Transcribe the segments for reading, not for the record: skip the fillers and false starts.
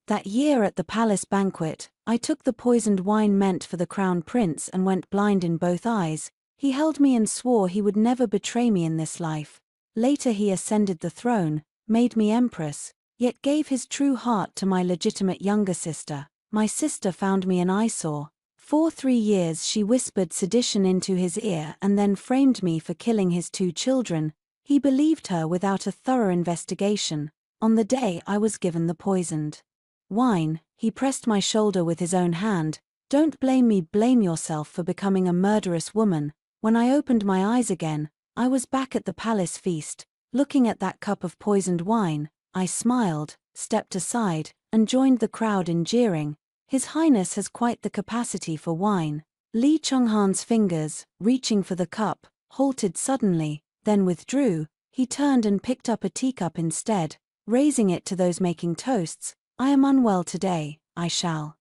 That year at the palace banquet, I took the poisoned wine meant for the crown prince and went blind in both eyes. He held me and swore he would never betray me in this life. Later he ascended the throne, made me empress, yet gave his true heart to my legitimate younger sister. My sister found me an eyesore. For 3 years she whispered sedition into his ear and then framed me for killing his 2 children. He believed her without a thorough investigation. On the day I was given the poisoned wine, he pressed my shoulder with his own hand. Don't blame me, blame yourself for becoming a murderous woman. When I opened my eyes again, I was back at the palace feast, looking at that cup of poisoned wine. I smiled, stepped aside, and joined the crowd in jeering. His Highness has quite the capacity for wine. Li Chenghan's fingers, reaching for the cup, halted suddenly, then withdrew. He turned and picked up a teacup instead, raising it to those making toasts. I am unwell today, I shall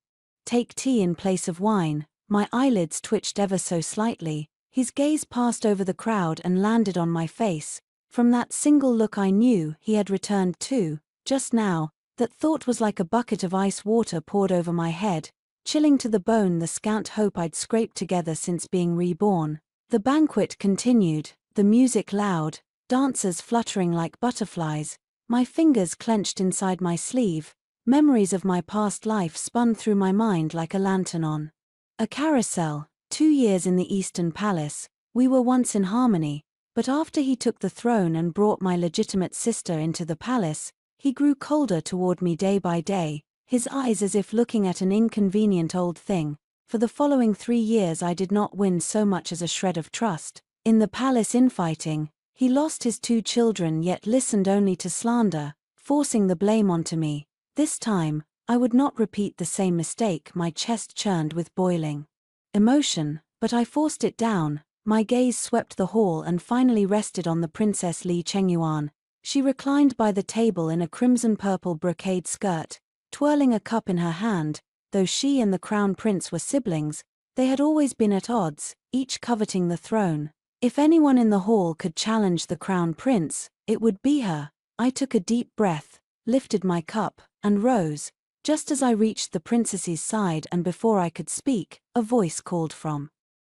take tea in place of wine. My eyelids twitched ever so slightly. His gaze passed over the crowd and landed on my face. From that single look I knew he had returned too. Just now, that thought was like a bucket of ice water poured over my head, chilling to the bone the scant hope I'd scraped together since being reborn. The banquet continued, the music loud, dancers fluttering like butterflies. My fingers clenched inside my sleeve. Memories of my past life spun through my mind like a lantern on a carousel. 2 years in the Eastern Palace, we were once in harmony, but after he took the throne and brought my legitimate sister into the palace, he grew colder toward me day by day, his eyes as if looking at an inconvenient old thing. For the following 3 years I did not win so much as a shred of trust. In the palace infighting, he lost his 2 children yet listened only to slander, forcing the blame onto me. This time, I would not repeat the same mistake. My chest churned with boiling emotion, but I forced it down. My gaze swept the hall and finally rested on the Princess Li Chengyuan. She reclined by the table in a crimson-purple brocade skirt, twirling a cup in her hand. Though she and the crown prince were siblings, they had always been at odds, each coveting the throne. If anyone in the hall could challenge the crown prince, it would be her. I took a deep breath, lifted my cup, and rose. Just as I reached the princess's side and before I could speak, a voice called from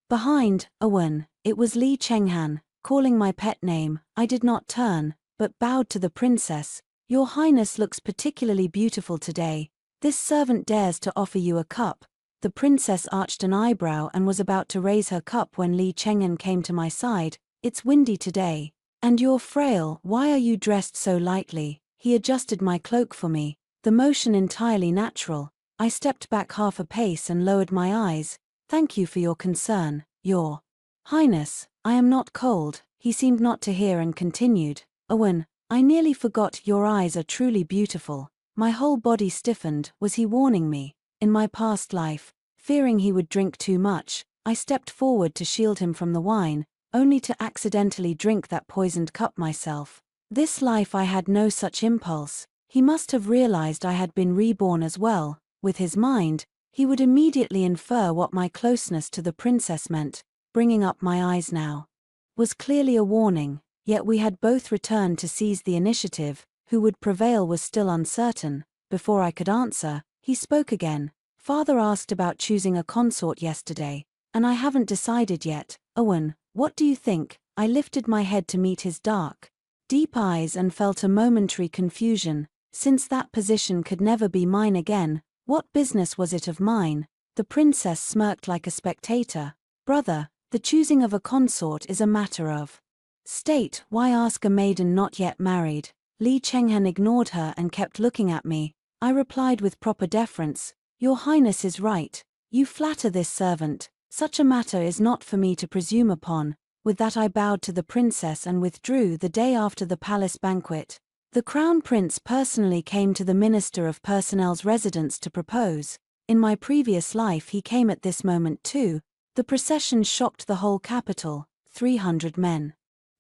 behind. Owen. It was Li Chenghan, calling my pet name. I did not turn, but bowed to the princess. Your Highness looks particularly beautiful today. This servant dares to offer you a cup. The princess arched an eyebrow and was about to raise her cup when Li Chenghan came to my side. It's windy today. And you're frail. Why are you dressed so lightly? He adjusted my cloak for me, the motion entirely natural. I stepped back half a pace and lowered my eyes. Thank you for your concern, Your Highness. I am not cold. He seemed not to hear and continued. Owen, I nearly forgot, your eyes are truly beautiful. My whole body stiffened. Was he warning me? In my past life, fearing he would drink too much, I stepped forward to shield him from the wine, only to accidentally drink that poisoned cup myself. This life I had no such impulse. He must have realized I had been reborn as well. With his mind, he would immediately infer what my closeness to the princess meant. Bringing up my eyes now was clearly a warning, yet we had both returned to seize the initiative. Who would prevail was still uncertain. Before I could answer, he spoke again. Father asked about choosing a consort yesterday, and I haven't decided yet. Owen, what do you think? I lifted my head to meet his dark, deep eyes and felt a momentary confusion. Since that position could never be mine again, what business was it of mine? The princess smirked like a spectator. Brother, the choosing of a consort is a matter of state. Why ask a maiden not yet married? Li Chenghan ignored her and kept looking at me. I replied with proper deference. Your Highness is right. You flatter this servant. Such a matter is not for me to presume upon. With that I bowed to the princess and withdrew. The day after the palace banquet, the crown prince personally came to the Minister of Personnel's residence to propose. In my previous life he came at this moment too. The procession shocked the whole capital. 300 men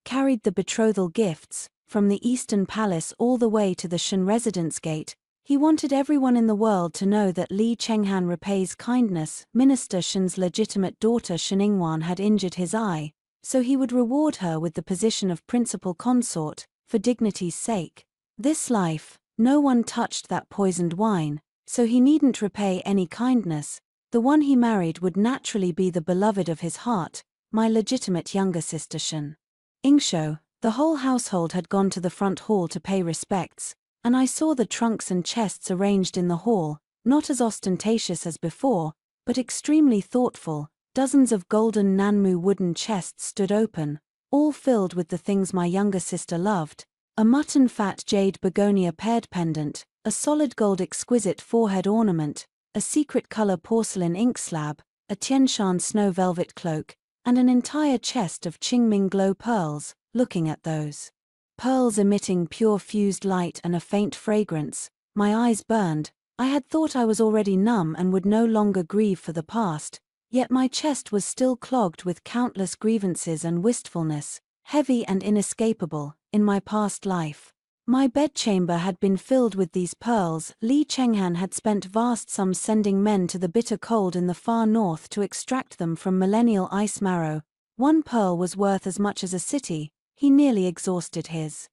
carried the betrothal gifts, from the Eastern Palace all the way to the Shen residence gate. He wanted everyone in the world to know that Li Chenghan repays kindness. Minister Shen's legitimate daughter Shen Ingwan had injured his eye, so he would reward her with the position of principal consort, for dignity's sake. This life, no one touched that poisoned wine. so he needn't repay any kindness. The one he married would naturally be the beloved of his heart, my legitimate younger sister Shin Ingsho. The whole household had gone to the front hall to pay respects, and I saw the trunks and chests arranged in the hall, not as ostentatious as before, but extremely thoughtful. Dozens of golden Nanmu wooden chests stood open, all filled with the things my younger sister loved: a mutton fat jade begonia paired pendant, a solid gold exquisite forehead ornament, a secret color porcelain ink slab, a Tianshan snow velvet cloak, and an entire chest of Qingming glow pearls. Looking at those pearls emitting pure fused light and a faint fragrance, my eyes burned. I had thought I was already numb and would no longer grieve for the past, yet my chest was still clogged with countless grievances and wistfulness, heavy and inescapable, in my past life. My bedchamber had been filled with these pearls. Li Chenghan had spent vast sums sending men to the bitter cold in the far north to extract them from millennial ice marrow. One pearl was worth as much as a city. He nearly exhausted his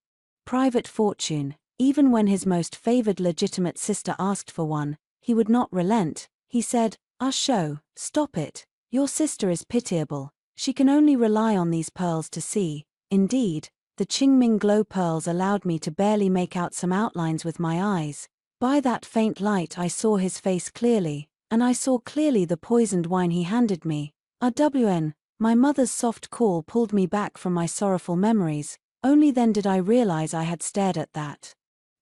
private fortune. Even when his most favored legitimate sister asked for one, he would not relent. He said, "Ah Shou, stop it. Your sister is pitiable. She can only rely on these pearls to see." Indeed, the Qingming glow pearls allowed me to barely make out some outlines with my eyes. By that faint light I saw his face clearly, and I saw clearly the poisoned wine he handed me. RWN. My mother's soft call pulled me back from my sorrowful memories. Only then did I realize I had stared at that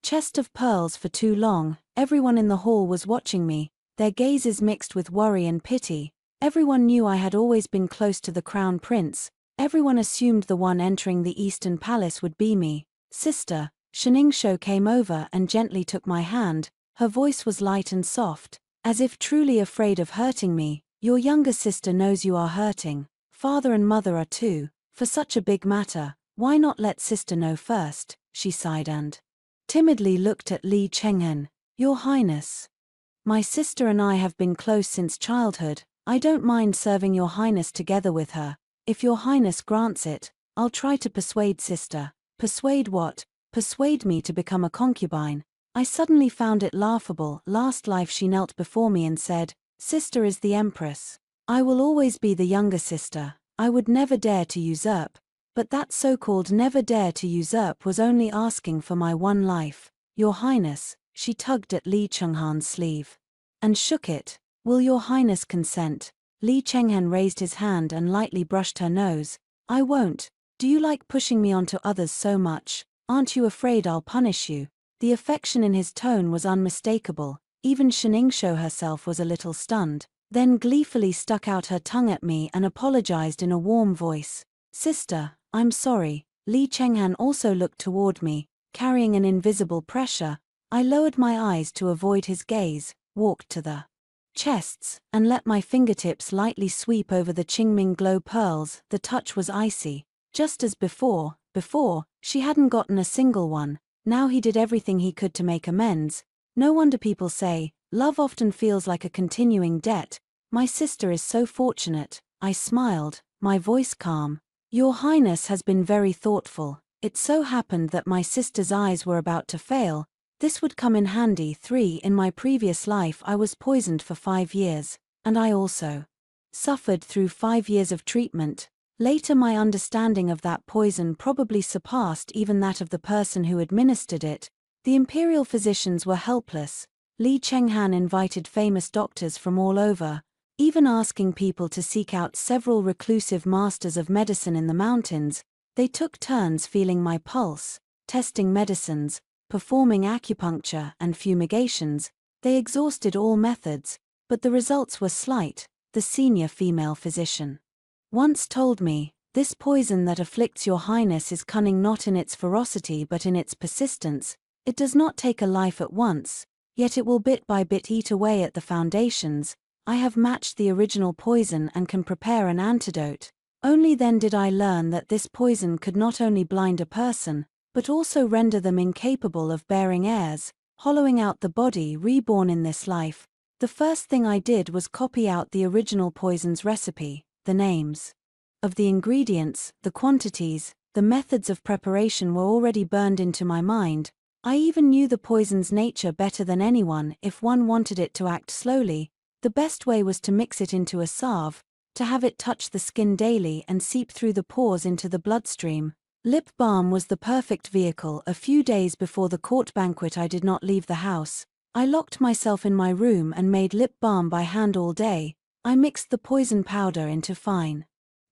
chest of pearls for too long. Everyone in the hall was watching me, their gazes mixed with worry and pity. Everyone knew I had always been close to the crown prince. Everyone assumed the one entering the Eastern Palace would be me. Sister, Shiningsho came over and gently took my hand. Her voice was light and soft, as if truly afraid of hurting me. Your younger sister knows you are hurting. Father and mother are too. For such a big matter, why not let sister know first? She sighed and timidly looked at Li Chenghen. Your Highness, my sister and I have been close since childhood. I don't mind serving your Highness together with her. If your Highness grants it, I'll try to persuade sister. Persuade what? Persuade me to become a concubine. I suddenly found it laughable. Last life she knelt before me and said, "Sister is the Empress. I will always be the younger sister. I would never dare to usurp." But that so-called never dare to usurp was only asking for my one life. Your Highness, she tugged at Li Chenghan's sleeve and shook it. Will your Highness consent? Li Chenghan raised his hand and lightly brushed her nose. I won't. Do you like pushing me onto others so much? Aren't you afraid I'll punish you? The affection in his tone was unmistakable. Even Shiningsho herself was a little stunned, then gleefully stuck out her tongue at me and apologized in a warm voice. Sister, I'm sorry. Li Chenghan also looked toward me, carrying an invisible pressure. I lowered my eyes to avoid his gaze, walked to the chests, and let my fingertips lightly sweep over the Qingming glow pearls. The touch was icy, just as before. Before, she hadn't gotten a single one. Now he did everything he could to make amends. No wonder people say, love often feels like a continuing debt. My sister is so fortunate. I smiled, my voice calm. Your Highness has been very thoughtful. It so happened that my sister's eyes were about to fail. This would come in handy. 3. In my previous life I was poisoned for 5 years, and I also suffered through 5 years of treatment. Later my understanding of that poison probably surpassed even that of the person who administered it. The imperial physicians were helpless. Li Chenghan invited famous doctors from all over, even asking people to seek out several reclusive masters of medicine in the mountains. They took turns feeling my pulse, testing medicines, performing acupuncture and fumigations. They exhausted all methods, but the results were slight. The senior female physician once told me, "This poison that afflicts your Highness is cunning not in its ferocity but in its persistence. It does not take a life at once, yet it will bit by bit eat away at the foundations. I have matched the original poison and can prepare an antidote." Only then did I learn that this poison could not only blind a person, but also render them incapable of bearing heirs, hollowing out the body reborn in this life. The first thing I did was copy out the original poison's recipe. The names of the ingredients, the quantities, the methods of preparation were already burned into my mind. I even knew the poison's nature better than anyone. If one wanted it to act slowly, the best way was to mix it into a salve, to have it touch the skin daily and seep through the pores into the bloodstream. Lip balm was the perfect vehicle. A few days before the court banquet, I did not leave the house. I locked myself in my room and made lip balm by hand all day. I mixed the poison powder into fine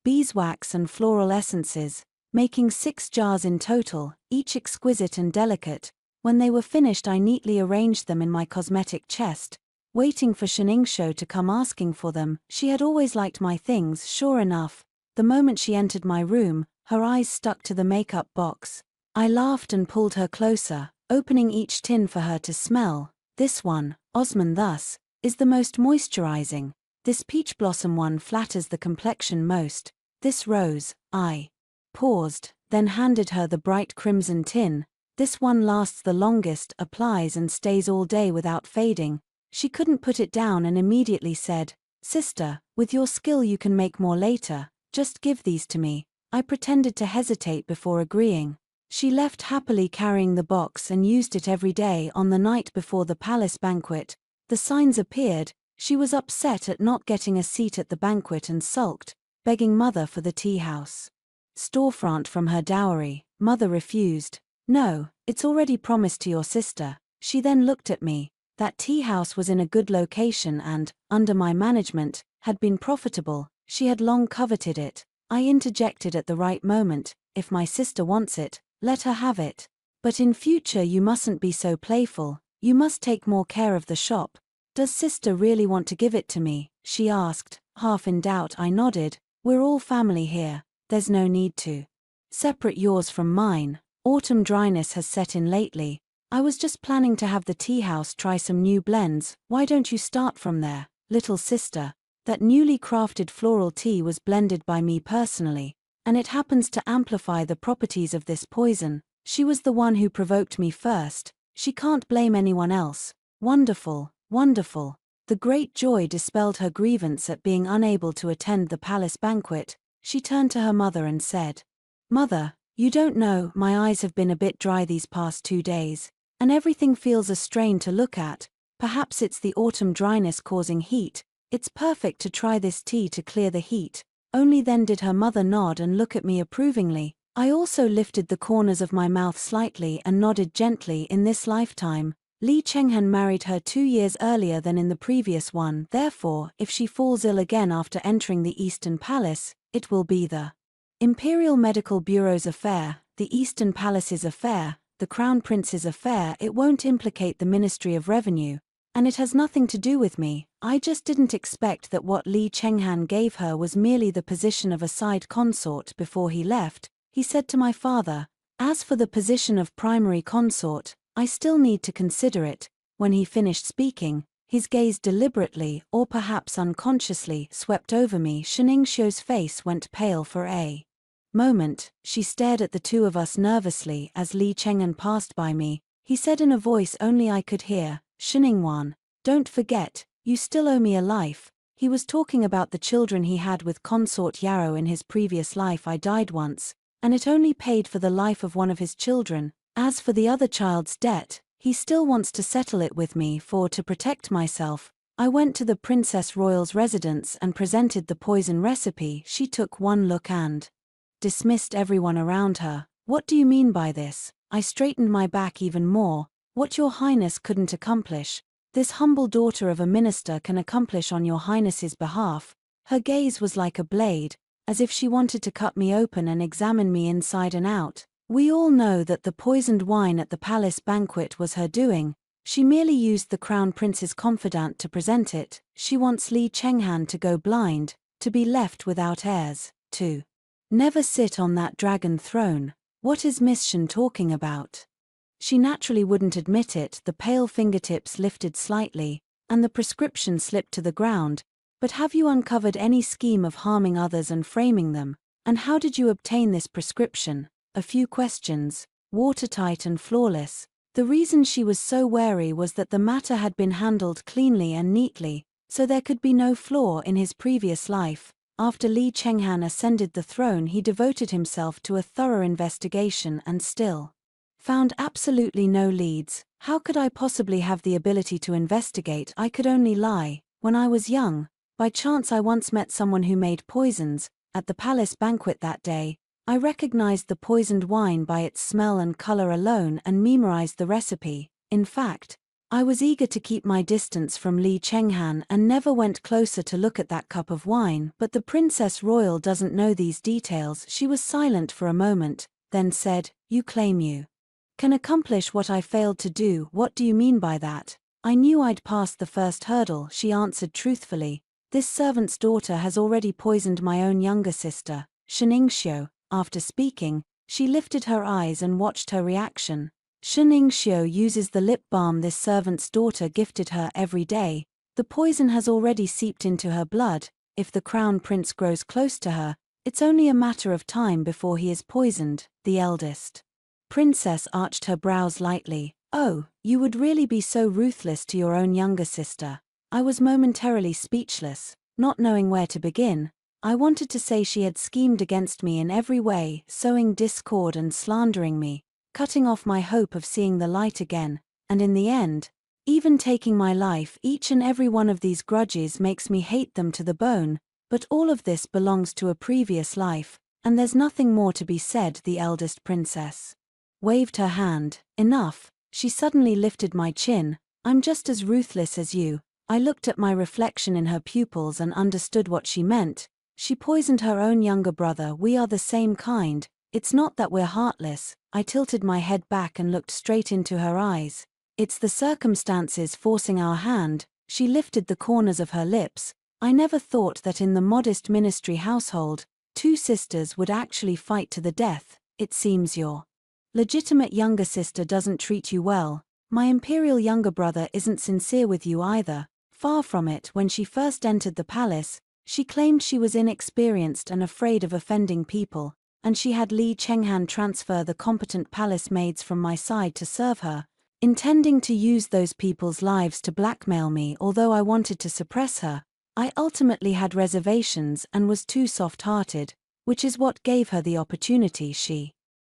beeswax and floral essences, making 6 jars in total, each exquisite and delicate. When they were finished, I neatly arranged them in my cosmetic chest, waiting for Shiningsho to come asking for them. She had always liked my things. Sure enough, the moment she entered my room, her eyes stuck to the makeup box. I laughed and pulled her closer, opening each tin for her to smell. This one, Osman thus, is the most moisturizing. This peach blossom one flatters the complexion most. This rose, I paused, then handed her the bright crimson tin. This one lasts the longest, applies and stays all day without fading. She couldn't put it down and immediately said, "Sister, with your skill you can make more later, just give these to me." I pretended to hesitate before agreeing. She left happily carrying the box and used it every day. On the night before the palace banquet, the signs appeared. She was upset at not getting a seat at the banquet and sulked, begging Mother for the tea house storefront from her dowry. Mother refused. "No, it's already promised to your sister." She then looked at me. That tea house was in a good location and, under my management, had been profitable. She had long coveted it. I interjected at the right moment, "If my sister wants it, let her have it. But in future you mustn't be so playful, you must take more care of the shop." "Does sister really want to give it to me?" she asked, half in doubt. I nodded. "We're all family here, there's no need to separate yours from mine." Autumn dryness has set in lately. I was just planning to have the tea house try some new blends. "Why don't you start from there, little sister?" That newly crafted floral tea was blended by me personally, and it happens to amplify the properties of this poison. She was the one who provoked me first. She can't blame anyone else. Wonderful, wonderful. The great joy dispelled her grievance at being unable to attend the palace banquet. She turned to her mother and said, "Mother, you don't know, my eyes have been a bit dry these past 2 days, and everything feels a strain to look at. Perhaps it's the autumn dryness causing heat. It's perfect to try this tea to clear the heat." Only then did her mother nod and look at me approvingly. I also lifted the corners of my mouth slightly and nodded gently. In this lifetime, Li Chenghan married her 2 years earlier than in the previous one. Therefore, if she falls ill again after entering the Eastern Palace, it will be the Imperial Medical Bureau's affair, the Eastern Palace's affair, the Crown Prince's affair. It won't implicate the Ministry of Revenue, and it has nothing to do with me. I just didn't expect that what Li Chenghan gave her was merely the position of a side consort. Before he left, he said to my father, "As for the position of primary consort, I still need to consider it." When he finished speaking, his gaze deliberately, or perhaps unconsciously, swept over me. Shiningsho's face went pale for a moment. She stared at the two of us nervously. As Li Chenghan passed by me, he said in a voice only I could hear, "Shiningwan, don't forget, you still owe me a life." He was talking about the children he had with consort Yarrow in his previous life. I died once, and it only paid for the life of one of his children. As for the other child's debt, he still wants to settle it with me. To protect myself, I went to the Princess Royal's residence and presented the poison recipe. She took one look and dismissed everyone around her. "What do you mean by this?" I straightened my back even more. "What your highness couldn't accomplish, this humble daughter of a minister can accomplish on your highness's behalf." Her gaze was like a blade, as if she wanted to cut me open and examine me inside and out. We all know that the poisoned wine at the palace banquet was her doing. She merely used the Crown Prince's confidant to present it. She wants Li Chenghan to go blind, to be left without heirs, to never sit on that dragon throne. What is Miss Shen talking about? She naturally wouldn't admit it. The pale fingertips lifted slightly, and the prescription slipped to the ground. "But have you uncovered any scheme of harming others and framing them? And how did you obtain this prescription?" A few questions, watertight and flawless. The reason she was so wary was that the matter had been handled cleanly and neatly, so there could be no flaw. In his previous life, after Li Chenghan ascended the throne, he devoted himself to a thorough investigation and still Found absolutely no leads. How could I possibly have the ability to investigate? I could only lie. When I was young, by chance I once met someone who made poisons. At the palace banquet that day, I recognized the poisoned wine by its smell and color alone and memorized the recipe. In fact, I was eager to keep my distance from Li Chenghan and never went closer to look at that cup of wine, but the Princess Royal doesn't know these details. She was silent for a moment, then said, "You claim you can accomplish what I failed to do. What do you mean by that?" "I knew I'd passed the first hurdle," she answered truthfully. "This servant's daughter has already poisoned my own younger sister, Sheningxiu." After speaking, she lifted her eyes and watched her reaction. "Sheningxiu uses the lip balm this servant's daughter gifted her every day. The poison has already seeped into her blood. If the crown prince grows close to her, it's only a matter of time before he is poisoned." The eldest princess arched her brows lightly. "Oh, you would really be so ruthless to your own younger sister?" I was momentarily speechless, not knowing where to begin. I wanted to say she had schemed against me in every way, sowing discord and slandering me, cutting off my hope of seeing the light again, and in the end, even taking my life. Each and every one of these grudges makes me hate them to the bone, but all of this belongs to a previous life, and there's nothing more to be said. The eldest princess waved her hand. "Enough." She suddenly lifted my chin. "I'm just as ruthless as you." I looked at my reflection in her pupils and understood what she meant. She poisoned her own younger brother. We are the same kind. It's not that we're heartless. I tilted my head back and looked straight into her eyes. "It's the circumstances forcing our hand." She lifted the corners of her lips. "I never thought that in the modest ministry household, two sisters would actually fight to the death. It seems your legitimate younger sister doesn't treat you well. My imperial younger brother isn't sincere with you either. Far from it. When she first entered the palace, she claimed she was inexperienced and afraid of offending people, and she had Li Chenghan transfer the competent palace maids from my side to serve her, intending to use those people's lives to blackmail me. Although I wanted to suppress her, I ultimately had reservations and was too soft-hearted, which is what gave her the opportunity. She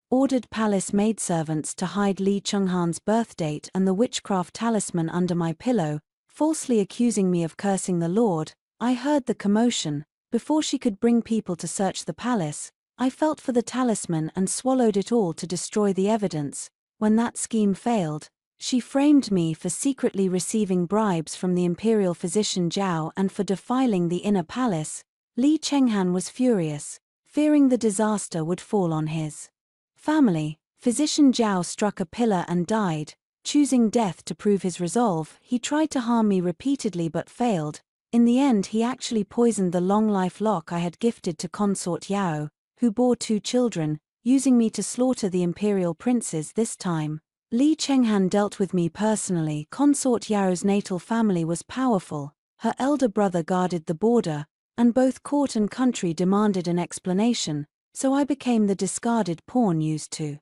ordered palace maidservants to hide Li Chenghan's birth date and the witchcraft talisman under my pillow, falsely accusing me of cursing the Lord. I heard the commotion. Before she could bring people to search the palace, I felt for the talisman and swallowed it all to destroy the evidence. When that scheme failed, she framed me for secretly receiving bribes from the imperial physician Zhao and for defiling the inner palace. Li Chenghan was furious, fearing the disaster would fall on his family. Physician Zhao struck a pillar and died, choosing death to prove his resolve. He tried to harm me repeatedly but failed. In the end, he actually poisoned the long-life lock I had gifted to consort Yao, who bore 2 children, using me to slaughter the imperial princes. This time, Li Chenghan dealt with me personally. Consort Yao's natal family was powerful. Her elder brother guarded the border, and both court and country demanded an explanation, so I became the discarded pawn used to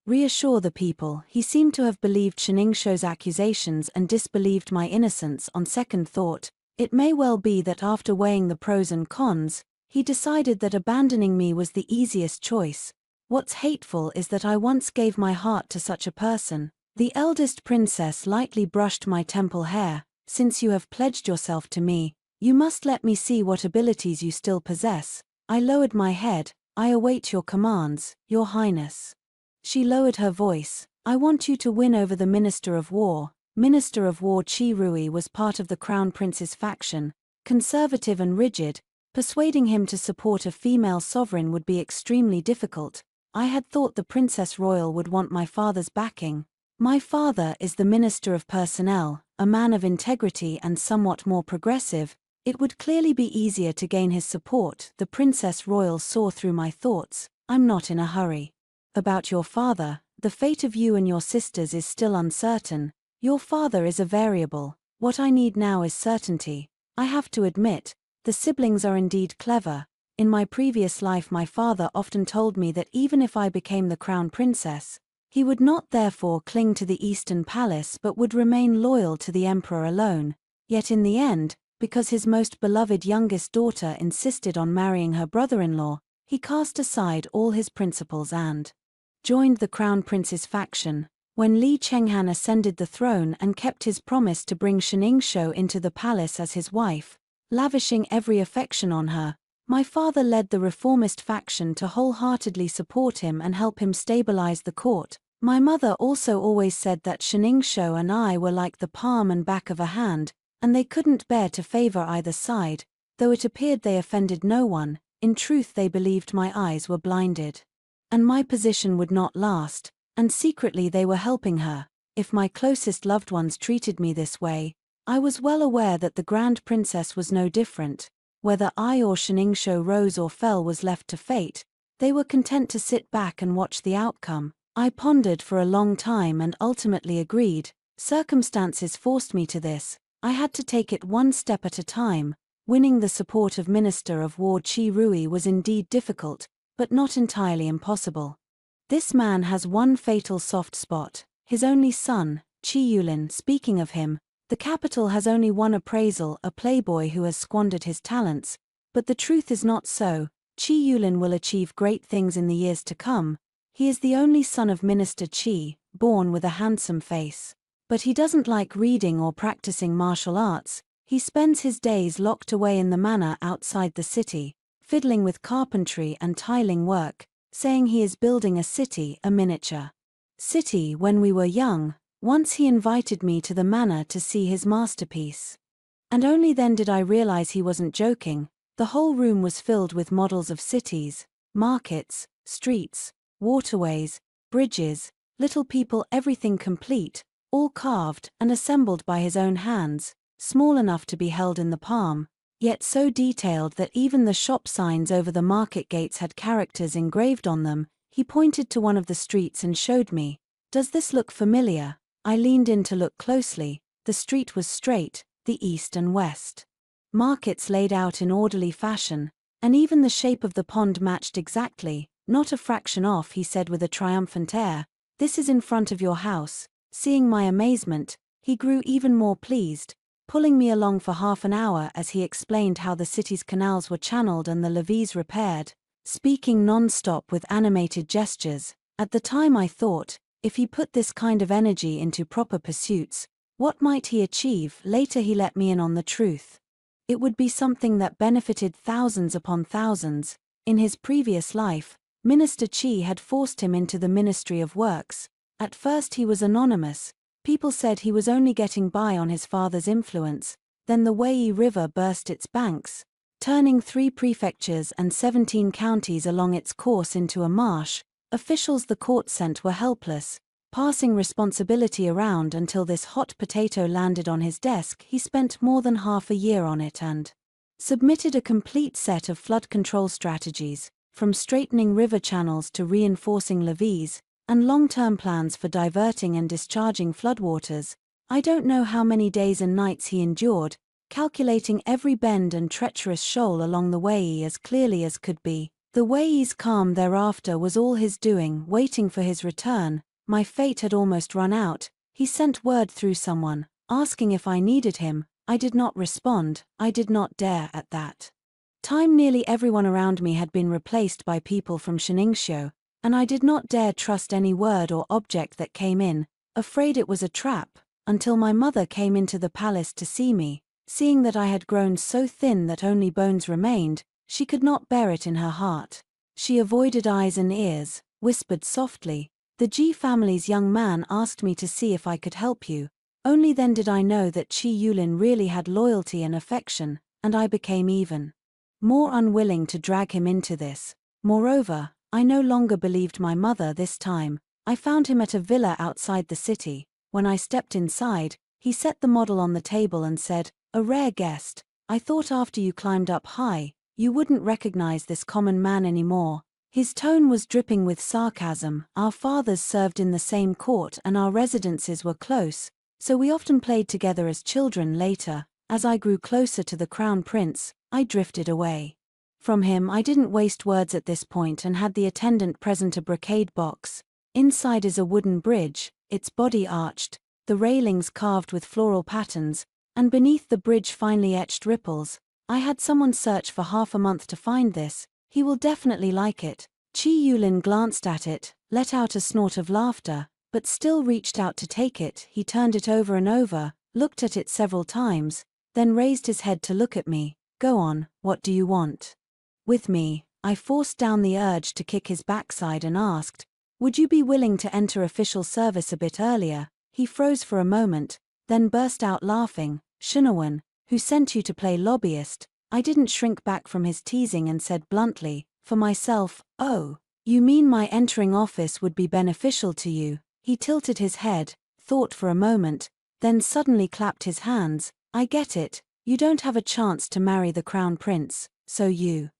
reassure the people. He seemed to have believed Sheningxiu's accusations and disbelieved my innocence. On second thought, it may well be that after weighing the pros and cons, he decided that abandoning me was the easiest choice. What's hateful is that I once gave my heart to such a person. The eldest princess lightly brushed my temple hair. "Since you have pledged yourself to me, you must let me see what abilities you still possess." I lowered my head. "I await your commands, Your Highness." She lowered her voice. "I want you to win over the Minister of War." Minister of War Qi Rui was part of the Crown Prince's faction, conservative and rigid. Persuading him to support a female sovereign would be extremely difficult. I had thought the Princess Royal would want my father's backing. My father is the Minister of Personnel, a man of integrity and somewhat more progressive. It would clearly be easier to gain his support. The Princess Royal saw through my thoughts. "I'm not in a hurry. About your father, the fate of you and your sisters is still uncertain. Your father is a variable. What I need now is certainty. I have to admit, the siblings are indeed clever. In my previous life my father often told me that even if I became the crown princess, he would not therefore cling to the Eastern Palace but would remain loyal to the emperor alone. Yet in the end, because his most beloved youngest daughter insisted on marrying her brother-in-law, he cast aside all his principles and joined the crown prince's faction. When Li Chenghan ascended the throne and kept his promise to bring Shenningshou into the palace as his wife, lavishing every affection on her, my father led the reformist faction to wholeheartedly support him and help him stabilize the court. My mother also always said that Shenningshou and I were like the palm and back of a hand, and they couldn't bear to favor either side. Though it appeared they offended no one, in truth they believed my eyes were blinded. And my position would not last, and secretly they were helping her. If my closest loved ones treated me this way, I was well aware that the Grand Princess was no different. Whether I or Shenningshou rose or fell was left to fate. They were content to sit back and watch the outcome. I pondered for a long time and ultimately agreed. Circumstances forced me to this. I had to take it one step at a time. Winning the support of Minister of War Qi Rui was indeed difficult, but not entirely impossible. This man has one fatal soft spot, his only son, Qi Yulin. Speaking of him, the capital has only one appraisal, a playboy who has squandered his talents, but the truth is not so. Qi Yulin will achieve great things in the years to come. He is the only son of Minister Qi, born with a handsome face. But he doesn't like reading or practicing martial arts. He spends his days locked away in the manor outside the city, fiddling with carpentry and tiling work, saying he is building a city, a miniature city. When we were young, once he invited me to the manor to see his masterpiece. And only then did I realize he wasn't joking. The whole room was filled with models of cities, markets, streets, waterways, bridges, little people, everything complete, all carved and assembled by his own hands, small enough to be held in the palm, yet so detailed that even the shop signs over the market gates had characters engraved on them. He pointed to one of the streets and showed me. "Does this look familiar?" I leaned in to look closely. The street was straight, the east and west markets laid out in orderly fashion, and even the shape of the pond matched exactly, not a fraction off. He said with a triumphant air, "This is in front of your house." Seeing my amazement, he grew even more pleased, pulling me along for half an hour as he explained how the city's canals were channeled and the levees repaired, speaking non-stop with animated gestures. At the time I thought, if he put this kind of energy into proper pursuits, what might he achieve? Later he let me in on the truth. It would be something that benefited thousands upon thousands. In his previous life, Minister Qi had forced him into the Ministry of Works. At first he was anonymous. People said he was only getting by on his father's influence. Then the Wei River burst its banks, turning 3 prefectures and 17 counties along its course into a marsh. Officials the court sent were helpless, passing responsibility around until this hot potato landed on his desk. He spent more than half a year on it and submitted a complete set of flood control strategies, from straightening river channels to reinforcing levees, and long-term plans for diverting and discharging floodwaters. I don't know how many days and nights he endured, calculating every bend and treacherous shoal along the Wei as clearly as could be. The Wei's calm thereafter was all his doing, waiting for his return. My fate had almost run out. He sent word through someone, asking if I needed him. I did not respond. I did not dare at that time. Nearly everyone around me had been replaced by people from Shenningshou, and I did not dare trust any word or object that came in, afraid it was a trap, until my mother came into the palace to see me. Seeing that I had grown so thin that only bones remained, she could not bear it in her heart. She avoided eyes and ears, whispered softly, "The Ji family's young man asked me to see if I could help you." Only then did I know that Qi Yulin really had loyalty and affection, and I became even more unwilling to drag him into this. Moreover, I no longer believed my mother this time. I found him at a villa outside the city. When I stepped inside, he set the model on the table and said, "A rare guest. I thought after you climbed up high, you wouldn't recognize this common man anymore." His tone was dripping with sarcasm. Our fathers served in the same court and our residences were close, so we often played together as children. Later, as I grew closer to the crown prince, I drifted away from him. I didn't waste words at this point and had the attendant present a brocade box. Inside is a wooden bridge, its body arched, the railings carved with floral patterns, and beneath the bridge finely etched ripples. I had someone search for half a month to find this. He will definitely like it. Qi Yulin glanced at it, let out a snort of laughter, but still reached out to take it. He turned it over and over, looked at it several times, then raised his head to look at me. Go on, what do you want? With me, I forced down the urge to kick his backside and asked, would you be willing to enter official service a bit earlier? He froze for a moment, then burst out laughing. Shinawan, who sent you to play lobbyist? I didn't shrink back from his teasing and said bluntly, for myself, oh, you mean my entering office would be beneficial to you? He tilted his head, thought for a moment, then suddenly clapped his hands. I get it, you don't have a chance to marry the crown prince, so you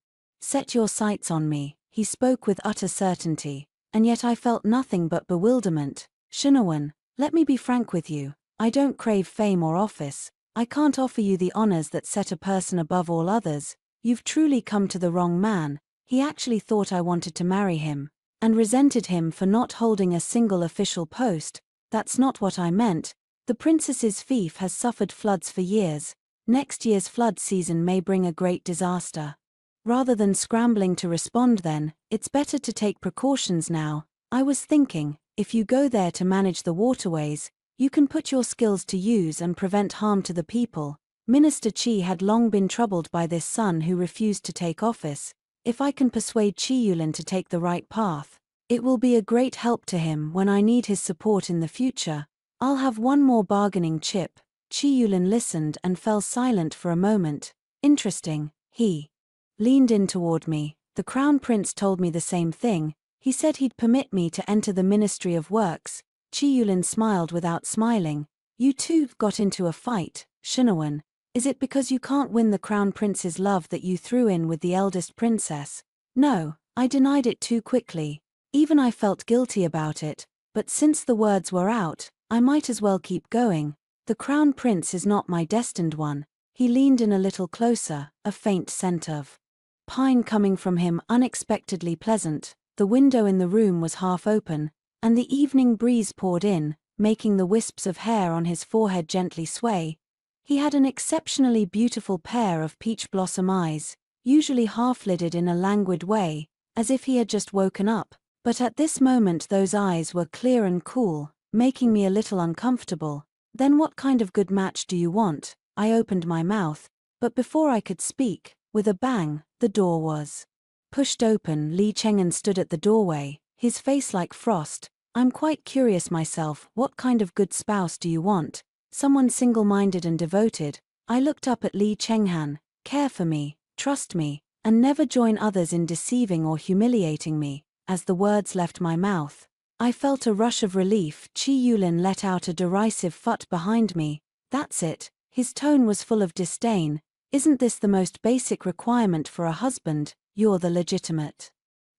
set your sights on me. He spoke with utter certainty, and yet I felt nothing but bewilderment. Shinawan, let me be frank with you, I don't crave fame or office. I can't offer you the honors that set a person above all others. You've truly come to the wrong man. He actually thought I wanted to marry him, and resented him for not holding a single official post. That's not what I meant. The princess's fief has suffered floods for years. Next year's flood season may bring a great disaster. Rather than scrambling to respond then, it's better to take precautions now. I was thinking, if you go there to manage the waterways, you can put your skills to use and prevent harm to the people. Minister Qi had long been troubled by this son who refused to take office. If I can persuade Qi Yulin to take the right path, it will be a great help to him when I need his support in the future. I'll have one more bargaining chip. Qi Yulin listened and fell silent for a moment. Interesting, he leaned in toward me. The crown prince told me the same thing. He said he'd permit me to enter the Ministry of Works. Qi Yulin smiled without smiling. You two got into a fight, Shinawan. Is it because you can't win the crown prince's love that you threw in with the eldest princess? No, I denied it too quickly. Even I felt guilty about it, but since the words were out, I might as well keep going. The crown prince is not my destined one. He leaned in a little closer, a faint scent of pine coming from him, unexpectedly pleasant. The window in the room was half open, and the evening breeze poured in, making the wisps of hair on his forehead gently sway. He had an exceptionally beautiful pair of peach blossom eyes, usually half-lidded in a languid way, as if he had just woken up, but at this moment those eyes were clear and cool, making me a little uncomfortable. Then what kind of good match do you want? I opened my mouth, but before I could speak, with a bang, the door was pushed open. Li Cheng'an stood at the doorway, his face like frost. I'm quite curious myself, what kind of good spouse do you want? Someone single-minded and devoted. I looked up at Li Cheng'an. Care for me, trust me, and never join others in deceiving or humiliating me. As the words left my mouth, I felt a rush of relief. Qi Yulin let out a derisive phut behind me. That's it. His tone was full of disdain. Isn't this the most basic requirement for a husband? You're the legitimate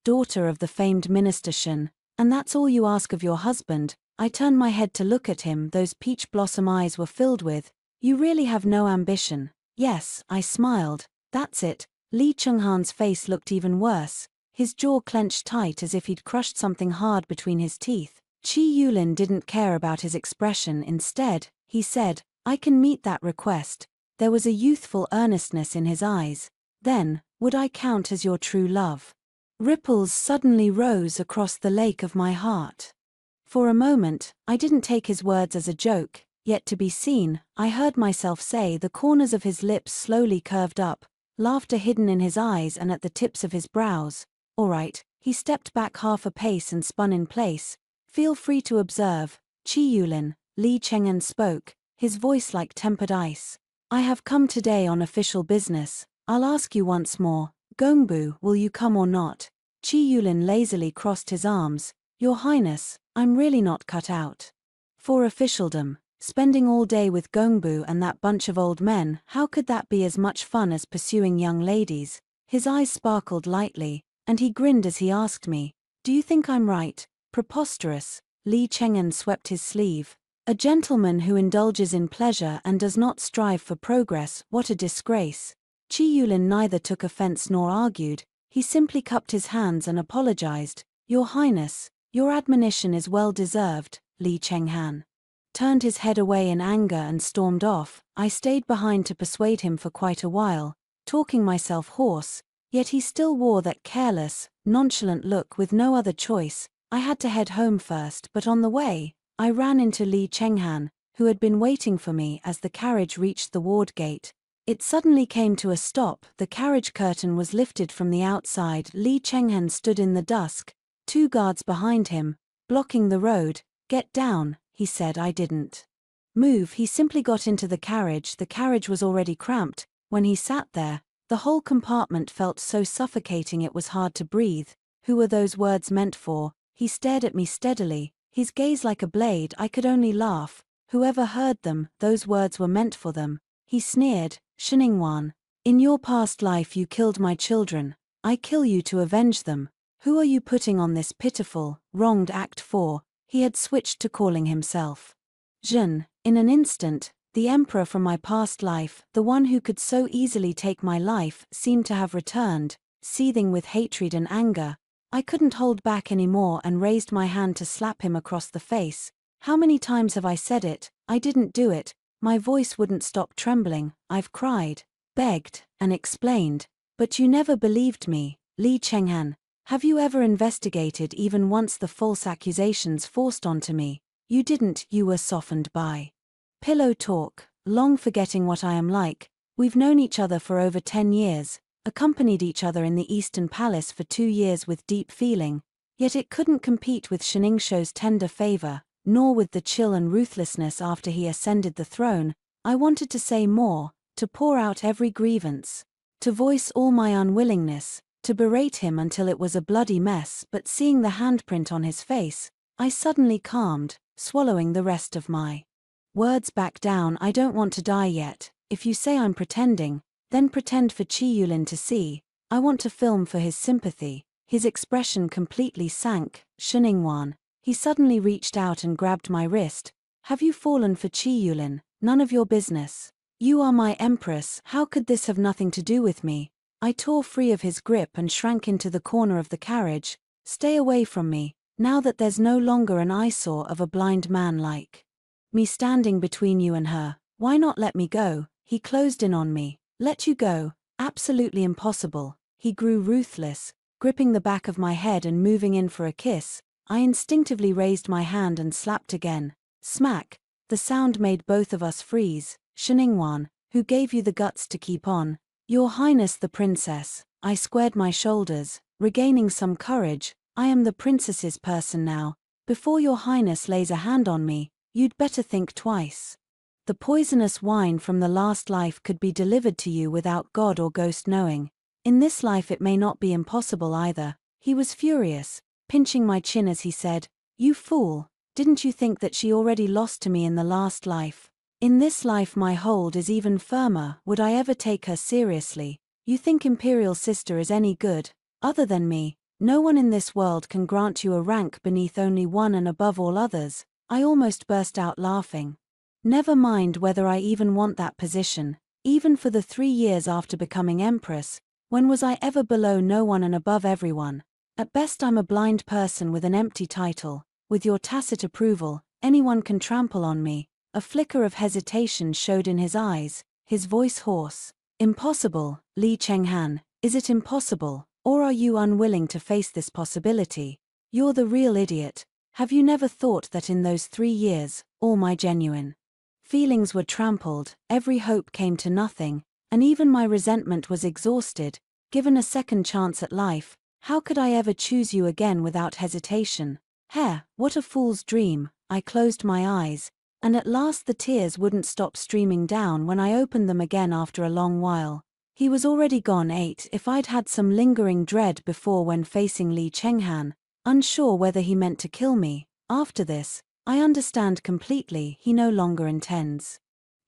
daughter of the famed Minister Shen, and that's all you ask of your husband. I turned my head to look at him. Those peach blossom eyes were filled with, you really have no ambition. Yes, I smiled. That's it. Li Chenghan's face looked even worse, his jaw clenched tight as if he'd crushed something hard between his teeth. Qi Yulin didn't care about his expression. Instead, he said, I can meet that request. There was a youthful earnestness in his eyes. Then, would I count as your true love? Ripples suddenly rose across the lake of my heart. For a moment, I didn't take his words as a joke, yet to be seen, I heard myself say. The corners of his lips slowly curved up, laughter hidden in his eyes and at the tips of his brows. All right, he stepped back half a pace and spun in place. Feel free to observe. Qi Yulin, Li Cheng'an spoke, his voice like tempered ice. I have come today on official business. I'll ask you once more, Gongbu, will you come or not? Qi Yulin lazily crossed his arms. Your Highness, I'm really not cut out for officialdom. Spending all day with Gongbu and that bunch of old men, how could that be as much fun as pursuing young ladies? His eyes sparkled lightly, and he grinned as he asked me, do you think I'm right? Preposterous. Li Cheng'an swept his sleeve. A gentleman who indulges in pleasure and does not strive for progress, what a disgrace. Qi Yulin neither took offense nor argued. He simply cupped his hands and apologized. Your Highness, your admonition is well deserved. Li Cheng'an turned his head away in anger and stormed off. I stayed behind to persuade him for quite a while, talking myself hoarse. Yet he still wore that careless, nonchalant look with no other choice. I had to head home first, but on the way, I ran into Lee Chenghan, who had been waiting for me as the carriage reached the ward gate. It suddenly came to a stop, the carriage curtain was lifted from the outside. Lee Chenghan stood in the dusk, 2 guards behind him, blocking the road. "Get down," he said. I didn't move. He simply got into the carriage. The carriage was already cramped. When he sat there, the whole compartment felt so suffocating it was hard to breathe. Who were those words meant for? He stared at me steadily, his gaze like a blade. I could only laugh. Whoever heard them, those words were meant for them. He sneered, "Sheningwan, in your past life you killed my children. I kill you to avenge them. Who are you putting on this pitiful, wronged act for?" He had switched to calling himself Jin. In an instant, the emperor from my past life, the one who could so easily take my life, seemed to have returned, seething with hatred and anger. I couldn't hold back anymore and raised my hand to slap him across the face. How many times have I said it? I didn't do it. My voice wouldn't stop trembling. I've cried, begged, and explained. But you never believed me, Lee Chenghan. Have you ever investigated even once the false accusations forced onto me? You didn't. You were softened by pillow talk, long forgetting what I am like. We've known each other for over 10 years, accompanied each other in the Eastern Palace for 2 years with deep feeling, yet it couldn't compete with Sheningsho's tender favor, nor with the chill and ruthlessness after he ascended the throne. I wanted to say more, to pour out every grievance, to voice all my unwillingness, to berate him until it was a bloody mess, but seeing the handprint on his face, I suddenly calmed, swallowing the rest of my words back down. I don't want to die yet. If you say I'm pretending, then pretend for Qi Yulin to see. I want to film for his sympathy. His expression completely sank. "Sheningwan." He suddenly reached out and grabbed my wrist. "Have you fallen for Qi Yulin? None of your business. You are my empress. How could this have nothing to do with me?" I tore free of his grip and shrank into the corner of the carriage. "Stay away from me, now that there's no longer an eyesore of a blind man like me standing between you and her. Why not let me go?" He closed in on me. "Let you go? Absolutely impossible." He grew ruthless, gripping the back of my head and moving in for a kiss. I instinctively raised my hand and slapped again. Smack! The sound made both of us freeze. "Sheningwan, who gave you the guts to keep on?" "Your Highness the Princess." I squared my shoulders, regaining some courage. "I am the princess's person now. Before your Highness lays a hand on me, you'd better think twice. The poisonous wine from the last life could be delivered to you without God or ghost knowing. In this life it may not be impossible either." He was furious, pinching my chin as he said, "You fool, didn't you think that she already lost to me in the last life? In this life my hold is even firmer. Would I ever take her seriously? You think Imperial Sister is any good? Other than me, no one in this world can grant you a rank beneath only one and above all others." I almost burst out laughing. Never mind whether I even want that position. Even for the 3 years after becoming empress, when was I ever below no one and above everyone? At best I'm a blind person with an empty title. With your tacit approval, anyone can trample on me. A flicker of hesitation showed in his eyes, his voice hoarse. "Impossible, Lee Chenghan, is it impossible, or are you unwilling to face this possibility? You're the real idiot. Have you never thought that in those 3 years, all my genuine feelings were trampled, every hope came to nothing, and even my resentment was exhausted? Given a second chance at life, how could I ever choose you again without hesitation? What a fool's dream." I closed my eyes, and at last the tears wouldn't stop streaming down when I opened them again after a long while. He was already gone. If I'd had some lingering dread before when facing Lee Chenghan, unsure whether he meant to kill me, after this, I understand completely. He no longer intends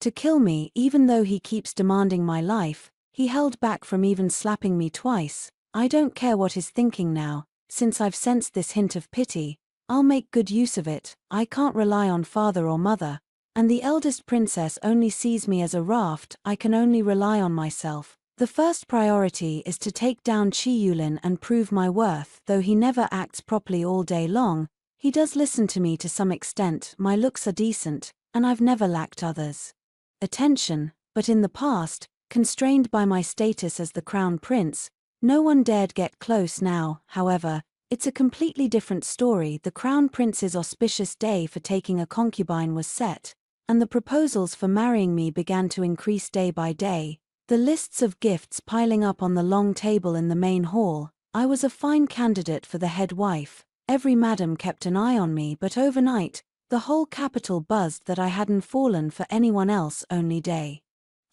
to kill me. Even though he keeps demanding my life, he held back from even slapping me twice. I don't care what he's thinking now. Since I've sensed this hint of pity, I'll make good use of it. I can't rely on father or mother, and the eldest princess only sees me as a raft. I can only rely on myself. The first priority is to take down Qi Yulin and prove my worth. Though he never acts properly all day long, he does listen to me to some extent. My looks are decent, and I've never lacked others' attention, but in the past, constrained by my status as the crown prince, No one dared get close now, however. It's a completely different story. The crown prince's auspicious day for taking a concubine was set, and the proposals for marrying me began to increase day by day, the lists of gifts piling up on the long table in the main hall. I was a fine candidate for the head wife. Every madam kept an eye on me, but overnight, the whole capital buzzed that I hadn't fallen for anyone else. Only day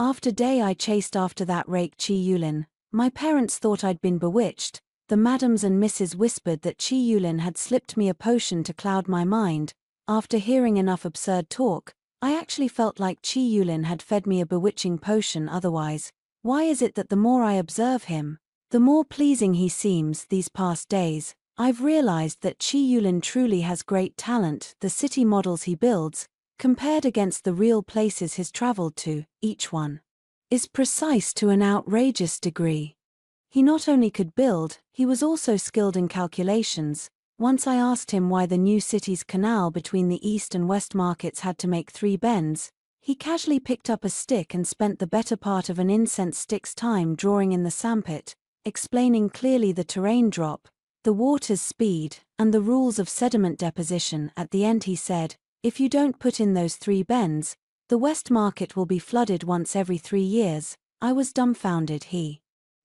after day I chased after that rake Chi Yulin. My parents thought I'd been bewitched. The madams and misses whispered that Chi Yulin had slipped me a potion to cloud my mind. After hearing enough absurd talk, I actually felt like Chi Yulin had fed me a bewitching potion. Otherwise, why is it that the more I observe him, the more pleasing he seems? These past days, I've realized that Chi Yulin truly has great talent. The city models he builds, compared against the real places he's traveled to, each one is precise to an outrageous degree. He not only could build, he was also skilled in calculations. Once I asked him why the new city's canal between the east and west markets had to make 3 bends. He casually picked up a stick and spent the better part of an incense stick's time drawing in the sandpit, explaining clearly the terrain drop, the water's speed, and the rules of sediment deposition. At the end he said, "If you don't put in those 3 bends, the west market will be flooded once every 3 years." I was dumbfounded. He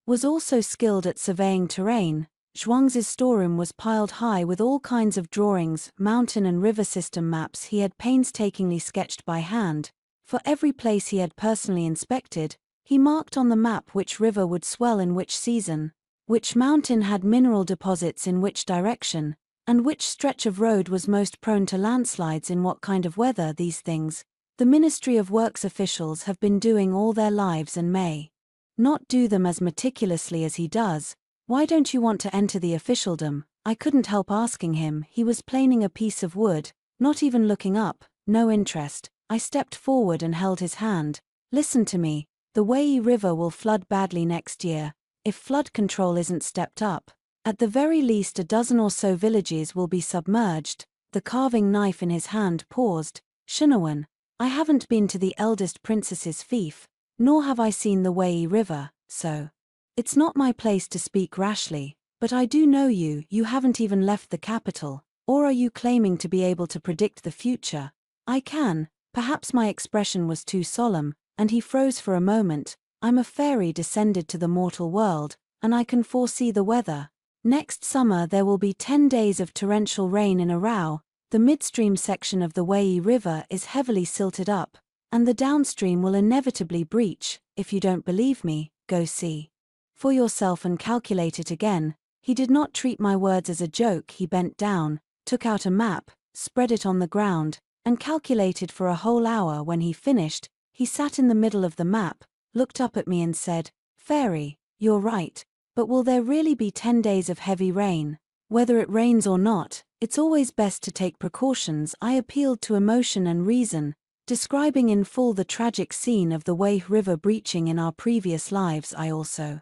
was also skilled at surveying terrain. Zhuangzi's storeroom was piled high with all kinds of drawings, mountain and river system maps he had painstakingly sketched by hand. For every place he had personally inspected, he marked on the map which river would swell in which season, which mountain had mineral deposits in which direction, and which stretch of road was most prone to landslides in what kind of weather. These things the Ministry of Works officials have been doing all their lives and may not do them as meticulously as he does. Why don't you want to enter the officialdom? I couldn't help asking him. He was planing a piece of wood, not even looking up, no interest. I stepped forward and held his hand. Listen to me, the Wei River will flood badly next year, if flood control isn't stepped up. At the very least a dozen or so villages will be submerged. The carving knife in his hand paused. Shinawan, I haven't been to the eldest princess's fief, nor have I seen the Wei River, so it's not my place to speak rashly, but I do know you haven't even left the capital, or are you claiming to be able to predict the future? I can. Perhaps my expression was too solemn, and he froze for a moment. I'm a fairy descended to the mortal world, and I can foresee the weather. Next summer there will be 10 days of torrential rain in a row. The midstream section of the Wei River is heavily silted up, and the downstream will inevitably breach. If you don't believe me, go see for yourself and calculate it again. He did not treat my words as a joke. He bent down, took out a map, spread it on the ground, and calculated for a whole hour. When he finished, he sat in the middle of the map, looked up at me and said, "Fairy, you're right, but will there really be 10 days of heavy rain? Whether it rains or not, it's always best to take precautions." I appealed to emotion and reason, describing in full the tragic scene of the Wei River breaching in our previous lives. I also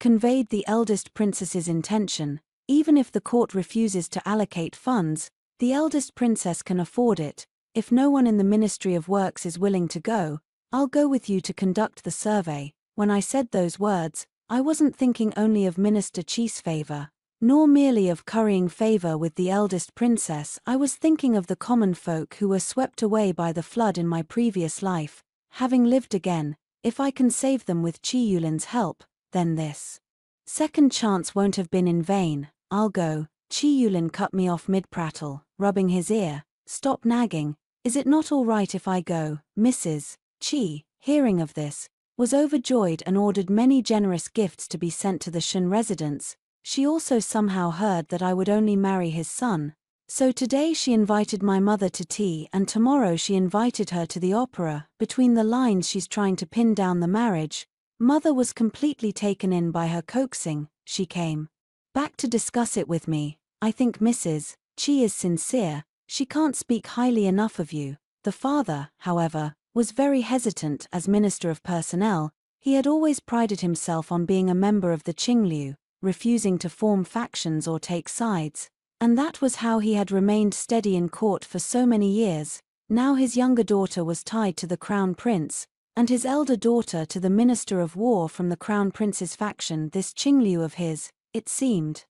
conveyed the eldest princess's intention. Even if the court refuses to allocate funds, the eldest princess can afford it. If no one in the Ministry of Works is willing to go, I'll go with you to conduct the survey. When I said those words, I wasn't thinking only of Minister Chi's favor, nor merely of currying favor with the eldest princess. I was thinking of the common folk who were swept away by the flood in my previous life. Having lived again, if I can save them with Chi Yulin's help, then this second chance won't have been in vain. I'll go. Chi Yulin cut me off mid-prattle, rubbing his ear. Stop nagging. Is it not all right if I go? Mrs. Chi, hearing of this, was overjoyed and ordered many generous gifts to be sent to the Shen residence. She also somehow heard that I would only marry his son. So today she invited my mother to tea, and tomorrow she invited her to the opera. Between the lines she's trying to pin down the marriage. Mother was completely taken in by her coaxing. She came back to discuss it with me. I think Mrs. Chi is sincere. She can't speak highly enough of you. The father, however, was very hesitant. As Minister of Personnel, he had always prided himself on being a member of the Qingliu, refusing to form factions or take sides. And that was how he had remained steady in court for so many years. Now his younger daughter was tied to the crown prince, and his elder daughter to the Minister of War from the Crown Prince's faction. This Qingliu of his, it seemed,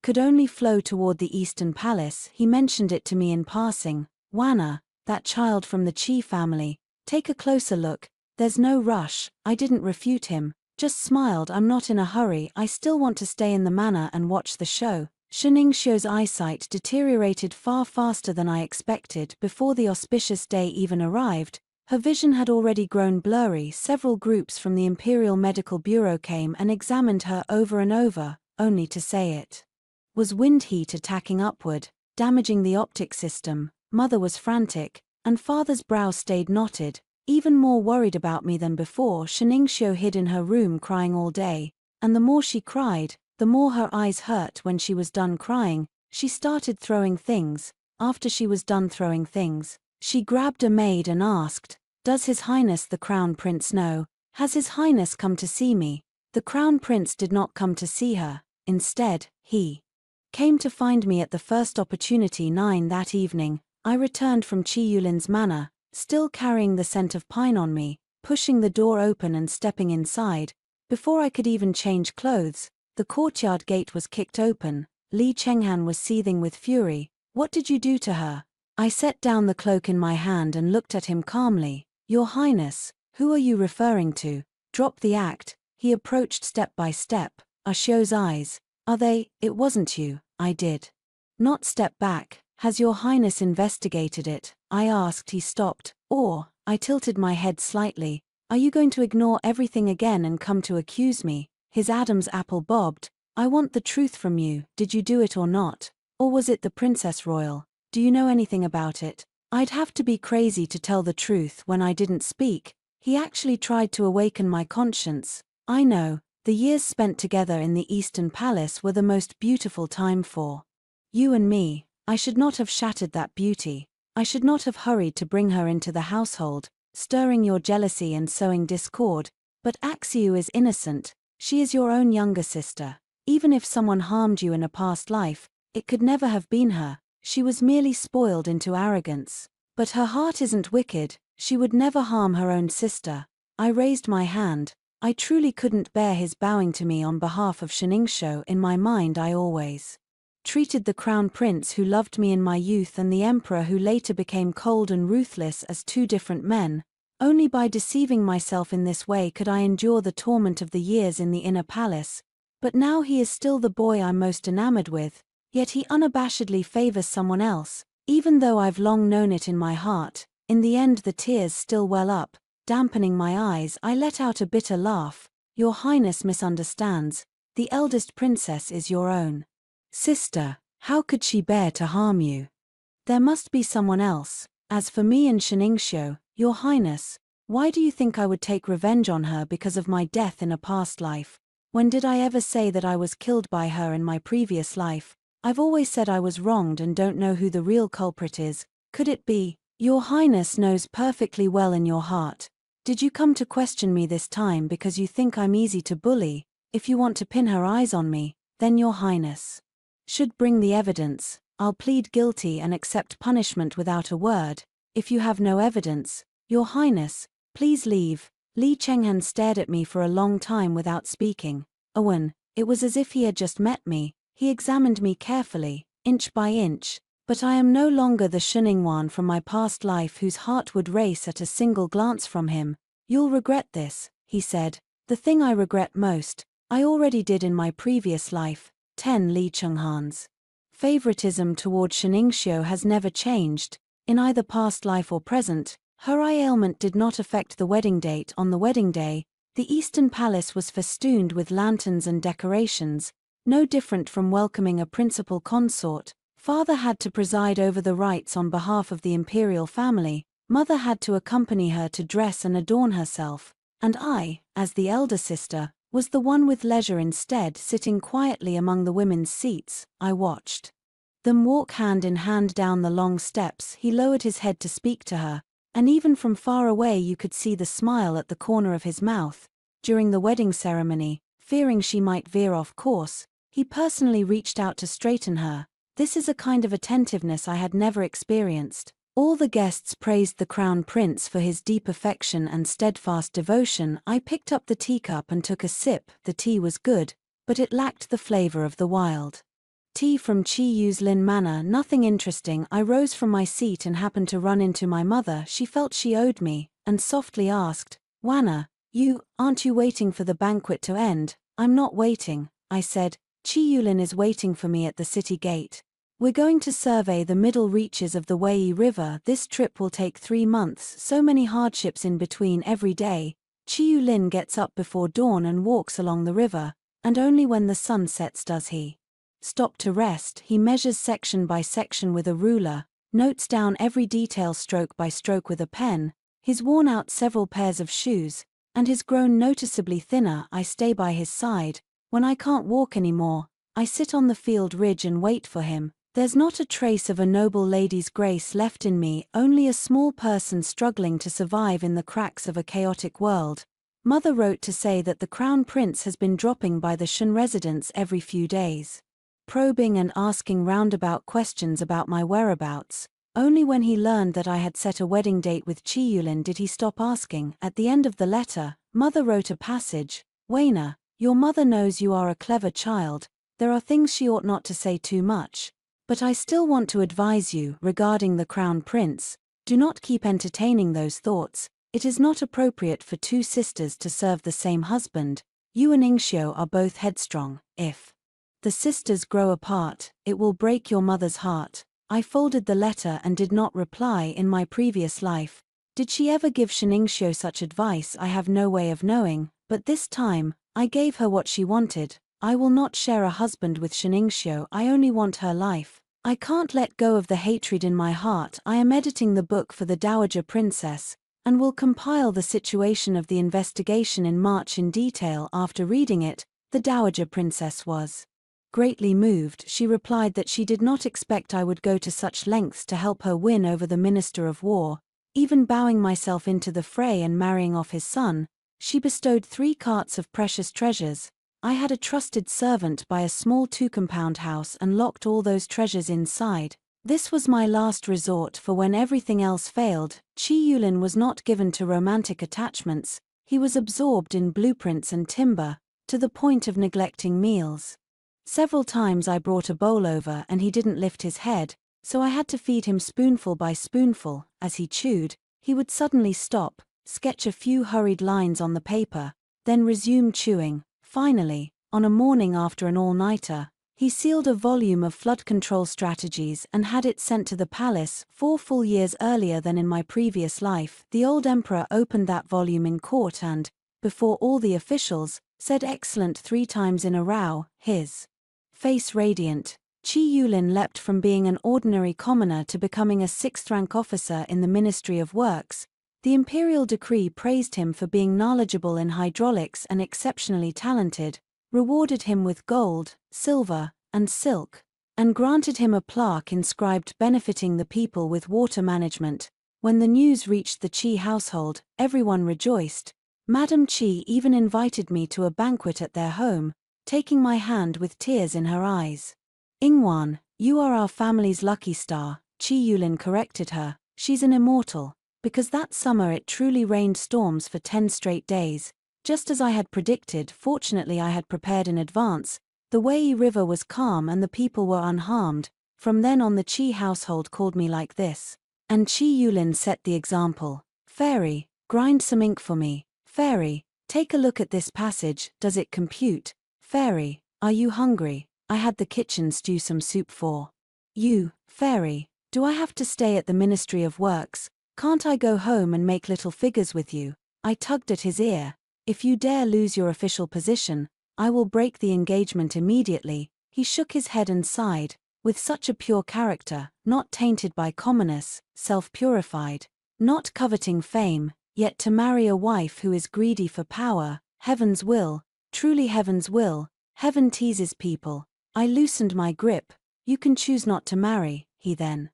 could only flow toward the Eastern Palace. He mentioned it to me in passing. Wanna, that child from the Qi family, take a closer look. There's no rush. I didn't refute him, just smiled. I'm not in a hurry, I still want to stay in the manor and watch the show. Xiningshou's eyesight deteriorated far faster than I expected. Before the auspicious day even arrived, her vision had already grown blurry. Several groups from the Imperial Medical Bureau came and examined her over and over, only to say it was wind heat attacking upward, damaging the optic system. Mother was frantic, and father's brow stayed knotted, even more worried about me than before. Xiningshou hid in her room crying all day, and the more she cried, the more her eyes hurt. When she was done crying, she started throwing things. After she was done throwing things, she grabbed a maid and asked, "Does His Highness the Crown Prince know? Has His Highness come to see me?" The Crown Prince did not come to see her. Instead, he came to find me at the first opportunity. 9 That evening, I returned from Qi Yulin's manor, still carrying the scent of pine on me, pushing the door open and stepping inside. Before I could even change clothes, the courtyard gate was kicked open. Li Chenghan was seething with fury. "What did you do to her?" I set down the cloak in my hand and looked at him calmly. "Your Highness, who are you referring to?" "Drop the act." He approached step by step. Ashou's eyes. "Are they? It wasn't you." I did not step back. "Has your Highness investigated it?" I asked. He stopped. "Or," I tilted my head slightly, "are you going to ignore everything again and come to accuse me?" His Adam's apple bobbed. "I want the truth from you. Did you do it or not? Or was it the Princess Royal? Do you know anything about it?" I'd have to be crazy to tell the truth when I didn't speak. He actually tried to awaken my conscience. "I know. The years spent together in the Eastern Palace were the most beautiful time for you and me. I should not have shattered that beauty. I should not have hurried to bring her into the household, stirring your jealousy and sowing discord. But Axiu is innocent. She is your own younger sister. Even if someone harmed you in a past life, it could never have been her. She was merely spoiled into arrogance. But her heart isn't wicked. She would never harm her own sister." I raised my hand. I truly couldn't bear his bowing to me on behalf of Xiningshou. In my mind I always treated the Crown Prince who loved me in my youth and the Emperor who later became cold and ruthless as two different men. Only by deceiving myself in this way could I endure the torment of the years in the inner palace. But now he is still the boy I'm most enamored with, yet he unabashedly favors someone else, even though I've long known it in my heart. In the end the tears still well up, dampening my eyes. I let out a bitter laugh. "Your Highness misunderstands. The eldest princess is your own sister. How could she bear to harm you? There must be someone else. As for me and Xiningshou, Your Highness, why do you think I would take revenge on her because of my death in a past life? When did I ever say that I was killed by her in my previous life? I've always said I was wronged and don't know who the real culprit is. Could it be? Your Highness knows perfectly well in your heart. Did you come to question me this time because you think I'm easy to bully? If you want to pin her eyes on me, then Your Highness should bring the evidence. I'll plead guilty and accept punishment without a word. If you have no evidence, Your Highness, please leave." Li Chenghan stared at me for a long time without speaking. Owen, it was as if he had just met me. He examined me carefully, inch by inch. "But I am no longer the Shiningwan from my past life whose heart would race at a single glance from him. You'll regret this," he said. "The thing I regret most, I already did in my previous life." 10 Li Chenghan's favoritism toward Xiningshou has never changed. In either past life or present, her eye ailment did not affect the wedding date. On the wedding day, the Eastern Palace was festooned with lanterns and decorations, no different from welcoming a principal consort. Father had to preside over the rites on behalf of the imperial family, mother had to accompany her to dress and adorn herself, and I, as the elder sister, was the one with leisure instead, sitting quietly among the women's seats. I watched them walk hand in hand down the long steps. He lowered his head to speak to her, and even from far away you could see the smile at the corner of his mouth. During the wedding ceremony, fearing she might veer off course, he personally reached out to straighten her. This is a kind of attentiveness I had never experienced. All the guests praised the crown prince for his deep affection and steadfast devotion. I picked up the teacup and took a sip. The tea was good, but it lacked the flavor of the wild tea from Chi-Yu's-Lin Manor. Nothing interesting. I rose from my seat and happened to run into my mother. She felt she owed me, and softly asked, "Wanna, aren't you waiting for the banquet to end?" "I'm not waiting," I said. "Chi-Yulin is waiting for me at the city gate. We're going to survey the middle reaches of the Wei River. This trip will take 3 months, so many hardships in between every day. Chi-Yulin gets up before dawn and walks along the river, and only when the sun sets does he stop to rest. He measures section by section with a ruler, notes down every detail stroke by stroke with a pen. He's worn out several pairs of shoes, and has grown noticeably thinner. I stay by his side. When I can't walk anymore, I sit on the field ridge and wait for him. There's not a trace of a noble lady's grace left in me, only a small person struggling to survive in the cracks of a chaotic world. Mother wrote to say that the crown prince has been dropping by the Shan residence every few days, probing and asking roundabout questions about my whereabouts. Only when he learned that I had set a wedding date with Chi-Yulin did he stop asking. At the end of the letter, Mother wrote a passage. "Waina, your mother knows you are a clever child. There are things she ought not to say too much. But I still want to advise you regarding the crown prince. Do not keep entertaining those thoughts. It is not appropriate for 2 sisters to serve the same husband. You and Ingxiu are both headstrong. If the sisters grow apart, it will break your mother's heart." I folded the letter and did not reply. In my previous life, did she ever give Ingxiu such advice? I have no way of knowing, but this time, I gave her what she wanted. I will not share a husband with Ingxiu. I only want her life. I can't let go of the hatred in my heart. I am editing the book for the Dowager Princess, and will compile the situation of the investigation in March in detail. After reading it, the Dowager Princess was greatly moved. She replied that she did not expect I would go to such lengths to help her win over the Minister of War, even bowing myself into the fray and marrying off his son. She bestowed 3 carts of precious treasures. I had a trusted servant buy a small 2-compound house and locked all those treasures inside. This was my last resort, for when everything else failed, Chi-Yulin was not given to romantic attachments. He was absorbed in blueprints and timber, to the point of neglecting meals. Several times I brought a bowl over and he didn't lift his head, so I had to feed him spoonful by spoonful. As he chewed, he would suddenly stop, sketch a few hurried lines on the paper, then resume chewing. Finally, on a morning after an all-nighter, he sealed a volume of flood control strategies and had it sent to the palace. 4 full years earlier than in my previous life, the old emperor opened that volume in court and, before all the officials, said "excellent" 3 times in a row, his face radiant. Chi-Yulin leapt from being an ordinary commoner to becoming a 6th-rank officer in the Ministry of Works. The imperial decree praised him for being knowledgeable in hydraulics and exceptionally talented, rewarded him with gold, silver, and silk, and granted him a plaque inscribed "benefiting the people with water management." When the news reached the Qi household, everyone rejoiced. Madame Qi even invited me to a banquet at their home, taking my hand with tears in her eyes. "Ingwan, you are our family's lucky star," Chi-Yulin corrected her. "She's an immortal." Because that summer it truly rained storms for 10 straight days. Just as I had predicted, fortunately I had prepared in advance. The Wei River was calm and the people were unharmed. From then on the Qi household called me like this. And Chi-Yulin set the example. "Fairy, grind some ink for me. Fairy, take a look at this passage, does it compute? Fairy, are you hungry? I had the kitchen stew some soup for you. Fairy, do I have to stay at the Ministry of Works? Can't I go home and make little figures with you?" I tugged at his ear. "If you dare lose your official position, I will break the engagement immediately." He shook his head and sighed. With such a pure character, not tainted by commonness, self-purified, not coveting fame, yet to marry a wife who is greedy for power, heaven's will, truly heaven's will. Heaven teases people. I loosened my grip. "You can choose not to marry," he then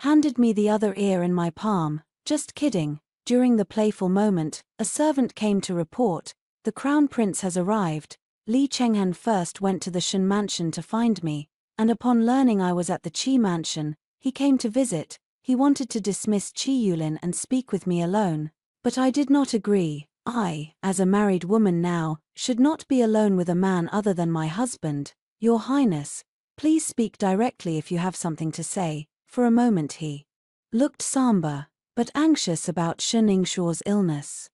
handed me the other ear in my palm. "Just kidding." During the playful moment, a servant came to report, "The crown prince has arrived." Li Chenghan first went to the Shan mansion to find me, and upon learning I was at the Qi mansion, he came to visit. He wanted to dismiss Chi Yulin and speak with me alone. But I did not agree. I, as a married woman now, should not be alone with a man other than my husband. Your Highness, please speak directly if you have something to say. For a moment he looked somber, but anxious about Shen Yingshuo's illness.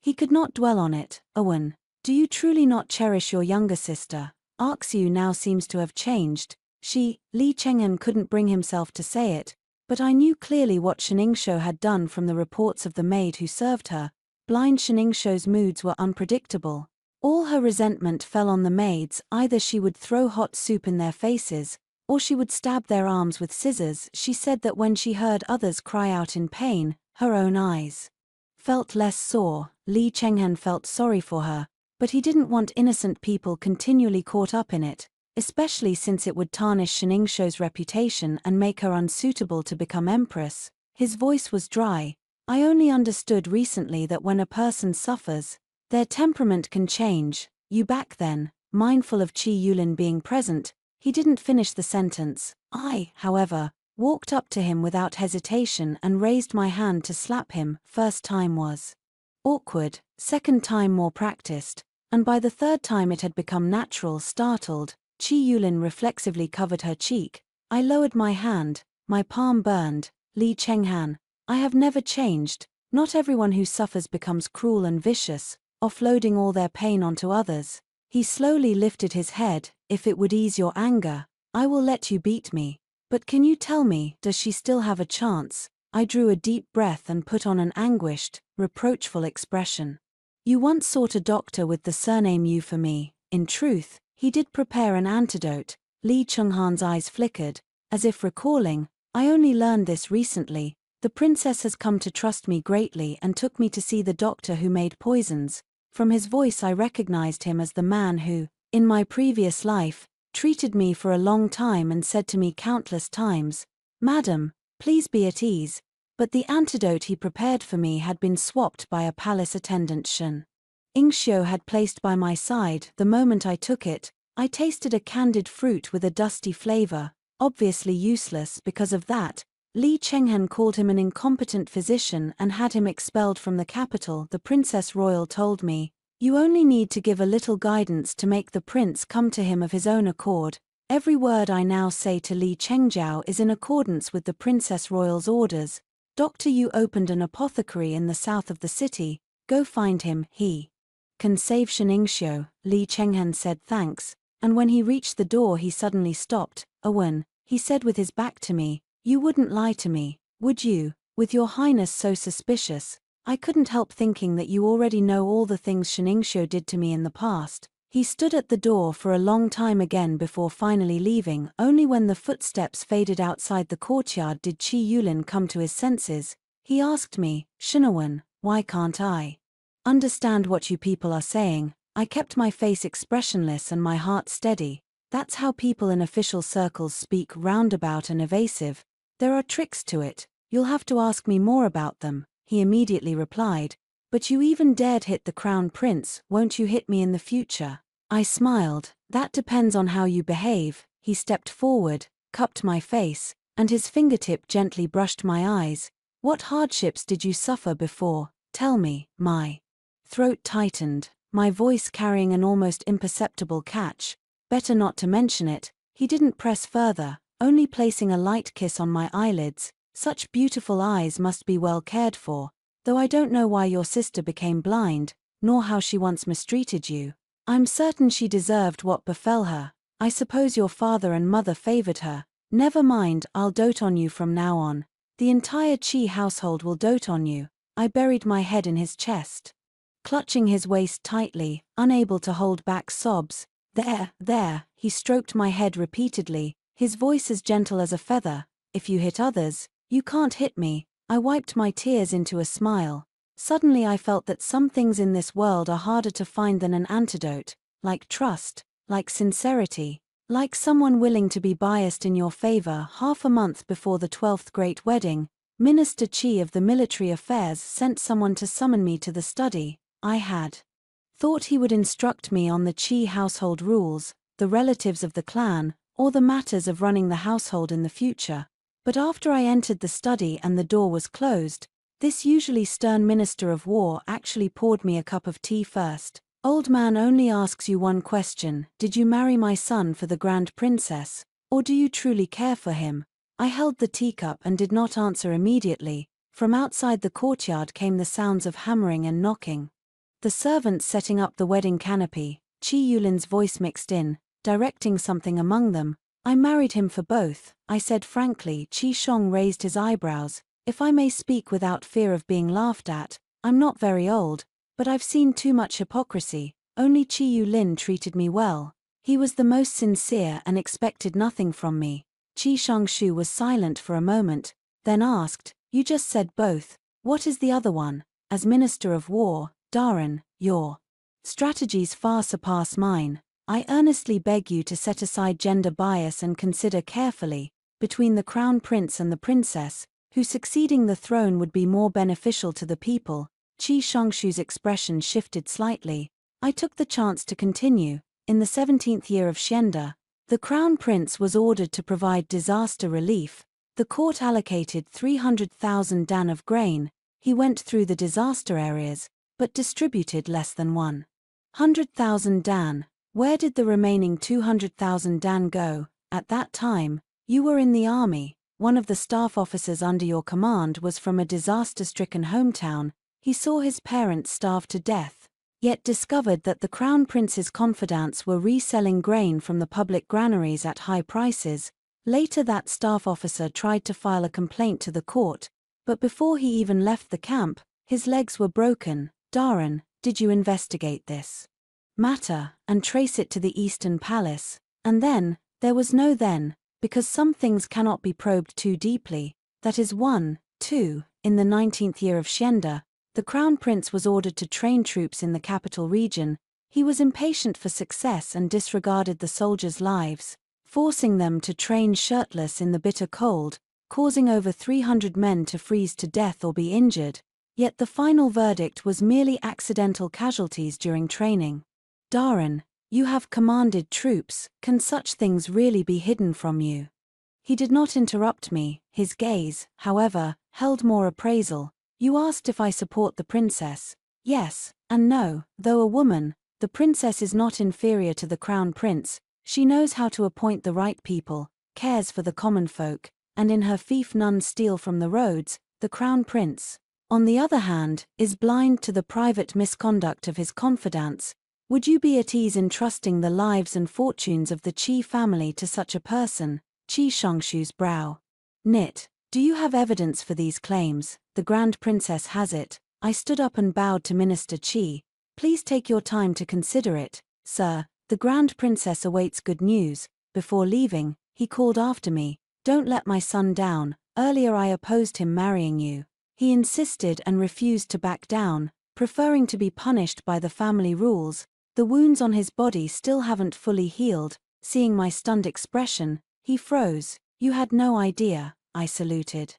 He could not dwell on it. Owen, do you truly not cherish your younger sister? Arxiu now seems to have changed. Li Chenghen couldn't bring himself to say it, but I knew clearly what Shen Yingshuo had done from the reports of the maid who served her. Blind Shen Yingshuo's moods were unpredictable. All her resentment fell on the maids. Either she would throw hot soup in their faces, or she would stab their arms with scissors. She said that when she heard others cry out in pain, her own eyes felt less sore. Li Chenghen felt sorry for her, but he didn't want innocent people continually caught up in it, especially since it would tarnish Shen Yingshuo's reputation and make her unsuitable to become empress. His voice was dry. I only understood recently that when a person suffers, their temperament can change. You back then, mindful of Chi Yulin being present, he didn't finish the sentence. I, however, walked up to him without hesitation and raised my hand to slap him. First time was awkward, second time more practiced, and by the third time it had become natural. Startled, Chi Yulin reflexively covered her cheek. I lowered my hand, my palm burned. Li Chenghan, I have never changed. Not everyone who suffers becomes cruel and vicious, offloading all their pain onto others. He slowly lifted his head. If it would ease your anger, I will let you beat me. But can you tell me, does she still have a chance? I drew a deep breath and put on an anguished, reproachful expression. You once sought a doctor with the surname Yu for me. In truth, he did prepare an antidote. Li Chenghan's eyes flickered, as if recalling, I only learned this recently. The princess has come to trust me greatly and took me to see the doctor who made poisons. From his voice I recognized him as the man who, in my previous life, treated me for a long time and said to me countless times, Madam, please be at ease. But the antidote he prepared for me had been swapped by a palace attendant Shen Yingshuo had placed by my side. The moment I took it, I tasted a candied fruit with a dusty flavor, obviously useless. Because of that, Li Chenghen called him an incompetent physician and had him expelled from the capital. The Princess Royal told me, you only need to give a little guidance to make the prince come to him of his own accord. Every word I now say to Li Chengjiao is in accordance with the Princess Royal's orders. Dr. Yu opened an apothecary in the south of the city. Go find him. He can save Shen Yingshuo. Li Chenghen said thanks, and when he reached the door he suddenly stopped. Owen, he said with his back to me, you wouldn't lie to me, would you? With your highness so suspicious, I couldn't help thinking that you already know all the things Shen Yingshuo did to me in the past. He stood at the door for a long time again before finally leaving. Only when the footsteps faded outside the courtyard did Chi Yulin come to his senses. He asked me, Shinawan, why can't I understand what you people are saying? I kept my face expressionless and my heart steady. That's how people in official circles speak, roundabout and evasive. There are tricks to it. You'll have to ask me more about them, he immediately replied. But you even dared hit the crown prince, won't you hit me in the future? I smiled. That depends on how you behave. He stepped forward, cupped my face, and his fingertip gently brushed my eyes. What hardships did you suffer before? Tell me. My throat tightened, my voice carrying an almost imperceptible catch. Better not to mention it. He didn't press further, only placing a light kiss on my eyelids. Such beautiful eyes must be well cared for. Though I don't know why your sister became blind, nor how she once mistreated you. I'm certain she deserved what befell her. I suppose your father and mother favored her. Never mind, I'll dote on you from now on. The entire Qi household will dote on you. I buried my head in his chest, clutching his waist tightly, unable to hold back sobs. There, he stroked my head repeatedly, his voice as gentle as a feather. If you hit others, you can't hit me. I wiped my tears into a smile. Suddenly I felt that some things in this world are harder to find than an antidote, like trust, like sincerity, like someone willing to be biased in your favor. Half a month before the 12th Great Wedding, Minister Qi of the Military Affairs sent someone to summon me to the study. I had thought he would instruct me on the Qi household rules, the relatives of the clan, or the matters of running the household in the future. But after I entered the study and the door was closed, this usually stern minister of war actually poured me a cup of tea first. Old man only asks you one question: did you marry my son for the grand princess, or do you truly care for him? I held the teacup and did not answer immediately. From outside the courtyard came the sounds of hammering and knocking. The servants setting up the wedding canopy. Chi Yulin's voice mixed in, directing something among them. I married him for both, I said frankly. Chi Shong raised his eyebrows. If I may speak without fear of being laughed at, I'm not very old, but I've seen too much hypocrisy. Only Chi Yulin treated me well. He was the most sincere and expected nothing from me. Chi Shongshu was silent for a moment, then asked, you just said both. What is the other one? As Minister of War, Daran, your strategies far surpass mine. I earnestly beg you to set aside gender bias and consider carefully, between the crown prince and the princess, who succeeding the throne would be more beneficial to the people. Chi Shongshu's expression shifted slightly. I took the chance to continue. In the 17th year of Xianda, the crown prince was ordered to provide disaster relief. The court allocated 300,000 dan of grain. He went through the disaster areas, but distributed less than 100,000 dan. Where did the remaining 200,000 dan go? At that time, you were in the army. One of the staff officers under your command was from a disaster-stricken hometown. He saw his parents starve to death, yet discovered that the crown prince's confidants were reselling grain from the public granaries at high prices. Later that staff officer tried to file a complaint to the court, but before he even left the camp, his legs were broken. Daran, did you investigate this matter and trace it to the Eastern Palace? And then, there was no then, because some things cannot be probed too deeply. That is 1, 2, in the 19th year of Xianda, the crown prince was ordered to train troops in the capital region. He was impatient for success and disregarded the soldiers' lives, forcing them to train shirtless in the bitter cold, causing over 300 men to freeze to death or be injured. Yet the final verdict was merely accidental casualties during training. Daran, you have commanded troops. Can such things really be hidden from you? He did not interrupt me. His gaze, however, held more appraisal. You asked if I support the princess. Yes, and no. Though a woman, the princess is not inferior to the crown prince. She knows how to appoint the right people, cares for the common folk, and in her fief none steal from the roads. The crown prince, on the other hand, is blind to the private misconduct of his confidants. Would you be at ease in trusting the lives and fortunes of the Qi family to such a person? Qi Shongshu's brow knit. Do you have evidence for these claims? The Grand Princess has it. I stood up and bowed to Minister Qi. Please take your time to consider it, sir. The Grand Princess awaits good news. Before leaving, he called after me, don't let my son down. Earlier I opposed him marrying you. He insisted and refused to back down, preferring to be punished by the family rules. The wounds on his body still haven't fully healed. Seeing my stunned expression, he froze. You had no idea. I saluted.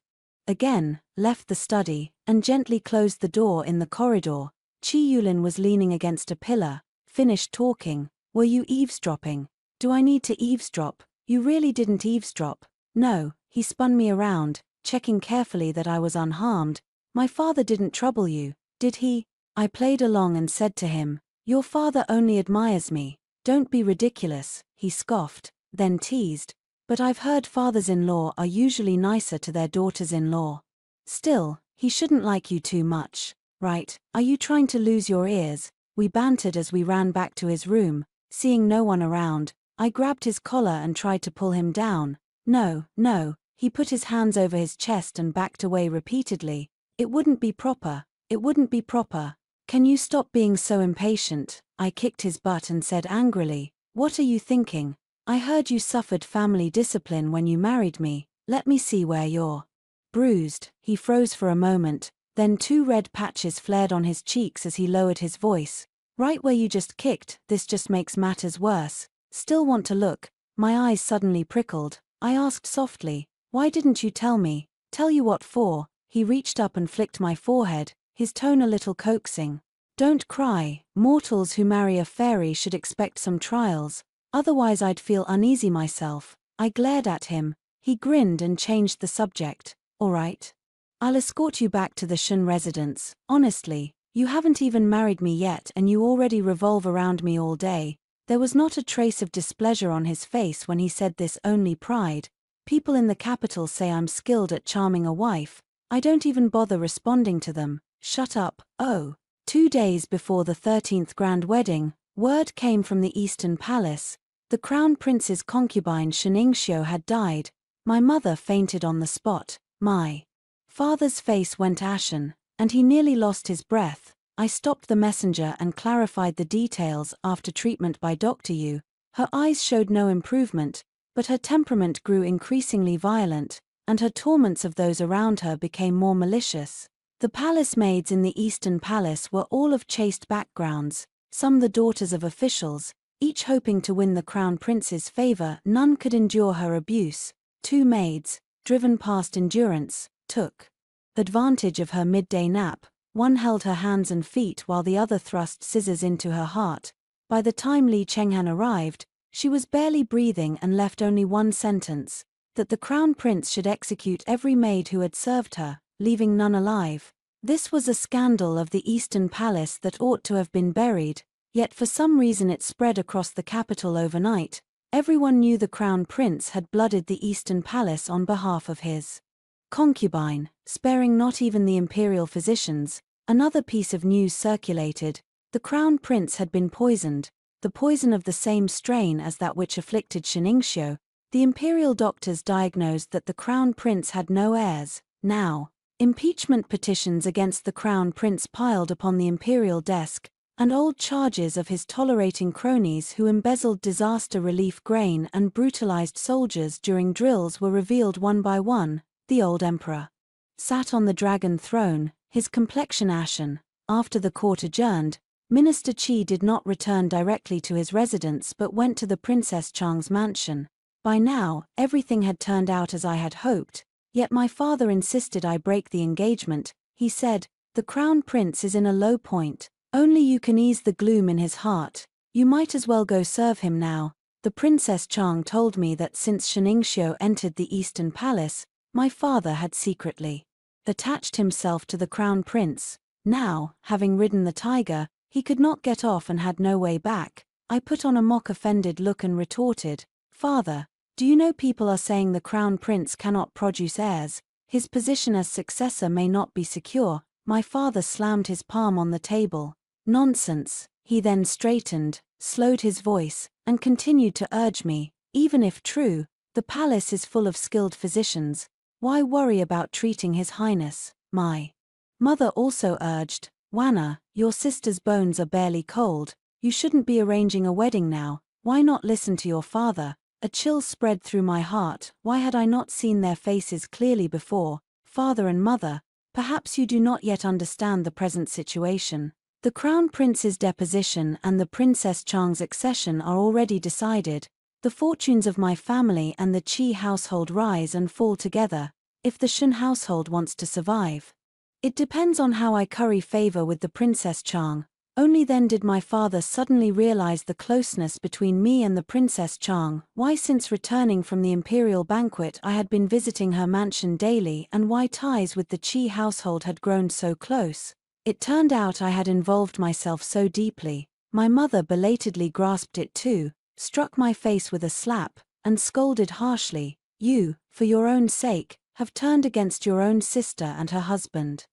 Again, left the study, and gently closed the door in the corridor. Chi Yulin was leaning against a pillar, finished talking. Were you eavesdropping? Do I need to eavesdrop? You really didn't eavesdrop. No, he spun me around, checking carefully that I was unharmed. My father didn't trouble you, did he? I played along and said to him, your father only admires me. Don't be ridiculous, he scoffed, then teased. But I've heard fathers-in-law are usually nicer to their daughters-in-law. Still, he shouldn't like you too much, right? Are you trying to lose your ears? We bantered as we ran back to his room. Seeing no one around, I grabbed his collar and tried to pull him down. No, no, he put his hands over his chest and backed away repeatedly. It wouldn't be proper, it wouldn't be proper. Can you stop being so impatient? I kicked his butt and said angrily, what are you thinking? I heard you suffered family discipline when you married me. Let me see where you're bruised. He froze for a moment, then 2 red patches flared on his cheeks as he lowered his voice. Right where you just kicked. This just makes matters worse. Still want to look? My eyes suddenly prickled. I asked softly, why didn't you tell me? Tell you what for? He reached up and flicked my forehead, his tone a little coaxing. Don't cry. Mortals who marry a fairy should expect some trials. Otherwise I'd feel uneasy myself. I glared at him. He grinned and changed the subject. All right. I'll escort you back to the Shun residence. Honestly, you haven't even married me yet and you already revolve around me all day. There was not a trace of displeasure on his face when he said this, only pride. People in the capital say I'm skilled at charming a wife. I don't even bother responding to them. Shut up. Oh. 2 days before the 13th grand wedding, word came from the Eastern Palace. The Crown Prince's concubine Sheningxiu had died. My mother fainted on the spot. My father's face went ashen, and he nearly lost his breath. I stopped the messenger and clarified the details. After treatment by Dr. Yu, her eyes showed no improvement, but her temperament grew increasingly violent, and her torments of those around her became more malicious. The palace maids in the Eastern Palace were all of chaste backgrounds, some the daughters of officials, each hoping to win the Crown Prince's favor. None could endure her abuse. 2 maids, driven past endurance, took advantage of her midday nap. One held her hands and feet while the other thrust scissors into her heart. By the time Li Chenghan arrived, she was barely breathing and left only one sentence: that the Crown Prince should execute every maid who had served her, leaving none alive. This was a scandal of the Eastern Palace that ought to have been buried, yet for some reason it spread across the capital overnight. Everyone knew the Crown Prince had blooded the Eastern Palace on behalf of his concubine, sparing not even the imperial physicians. Another piece of news circulated: the Crown Prince had been poisoned, the poison of the same strain as that which afflicted Sheningxiu. The imperial doctors diagnosed that the Crown Prince had no heirs. Now, impeachment petitions against the Crown Prince piled upon the imperial desk, and old charges of his tolerating cronies who embezzled disaster relief grain and brutalized soldiers during drills were revealed one by one. The old emperor sat on the dragon throne, his complexion ashen. After the court adjourned, Minister Qi did not return directly to his residence but went to the Princess Chang's mansion. By now, everything had turned out as I had hoped, yet my father insisted I break the engagement. He said, "The Crown Prince is in a low point. Only you can ease the gloom in his heart. You might as well go serve him now." The Princess Chang told me that since Sheningxiu entered the Eastern Palace, my father had secretly attached himself to the Crown Prince. Now, having ridden the tiger, he could not get off and had no way back. I put on a mock-offended look and retorted, "Father, do you know people are saying the Crown Prince cannot produce heirs? His position as successor may not be secure." My father slammed his palm on the table. "Nonsense." He then straightened, slowed his voice, and continued to urge me, "Even if true, the palace is full of skilled physicians. Why worry about treating His Highness?" My mother also urged, "Wanna, your sister's bones are barely cold. You shouldn't be arranging a wedding now. Why not listen to your father?" A chill spread through my heart. Why had I not seen their faces clearly before? Father and mother, perhaps you do not yet understand the present situation. The Crown Prince's deposition and the Princess Chang's accession are already decided. The fortunes of my family and the Qi household rise and fall together, if the Shun household wants to survive. It depends on how I curry favor with the Princess Chang. Only then did my father suddenly realize the closeness between me and the Princess Chang, why since returning from the imperial banquet I had been visiting her mansion daily, and why ties with the Qi household had grown so close. It turned out I had involved myself so deeply. My mother belatedly grasped it too, struck my face with a slap, and scolded harshly, "You, for your own sake, have turned against your own sister and her husband,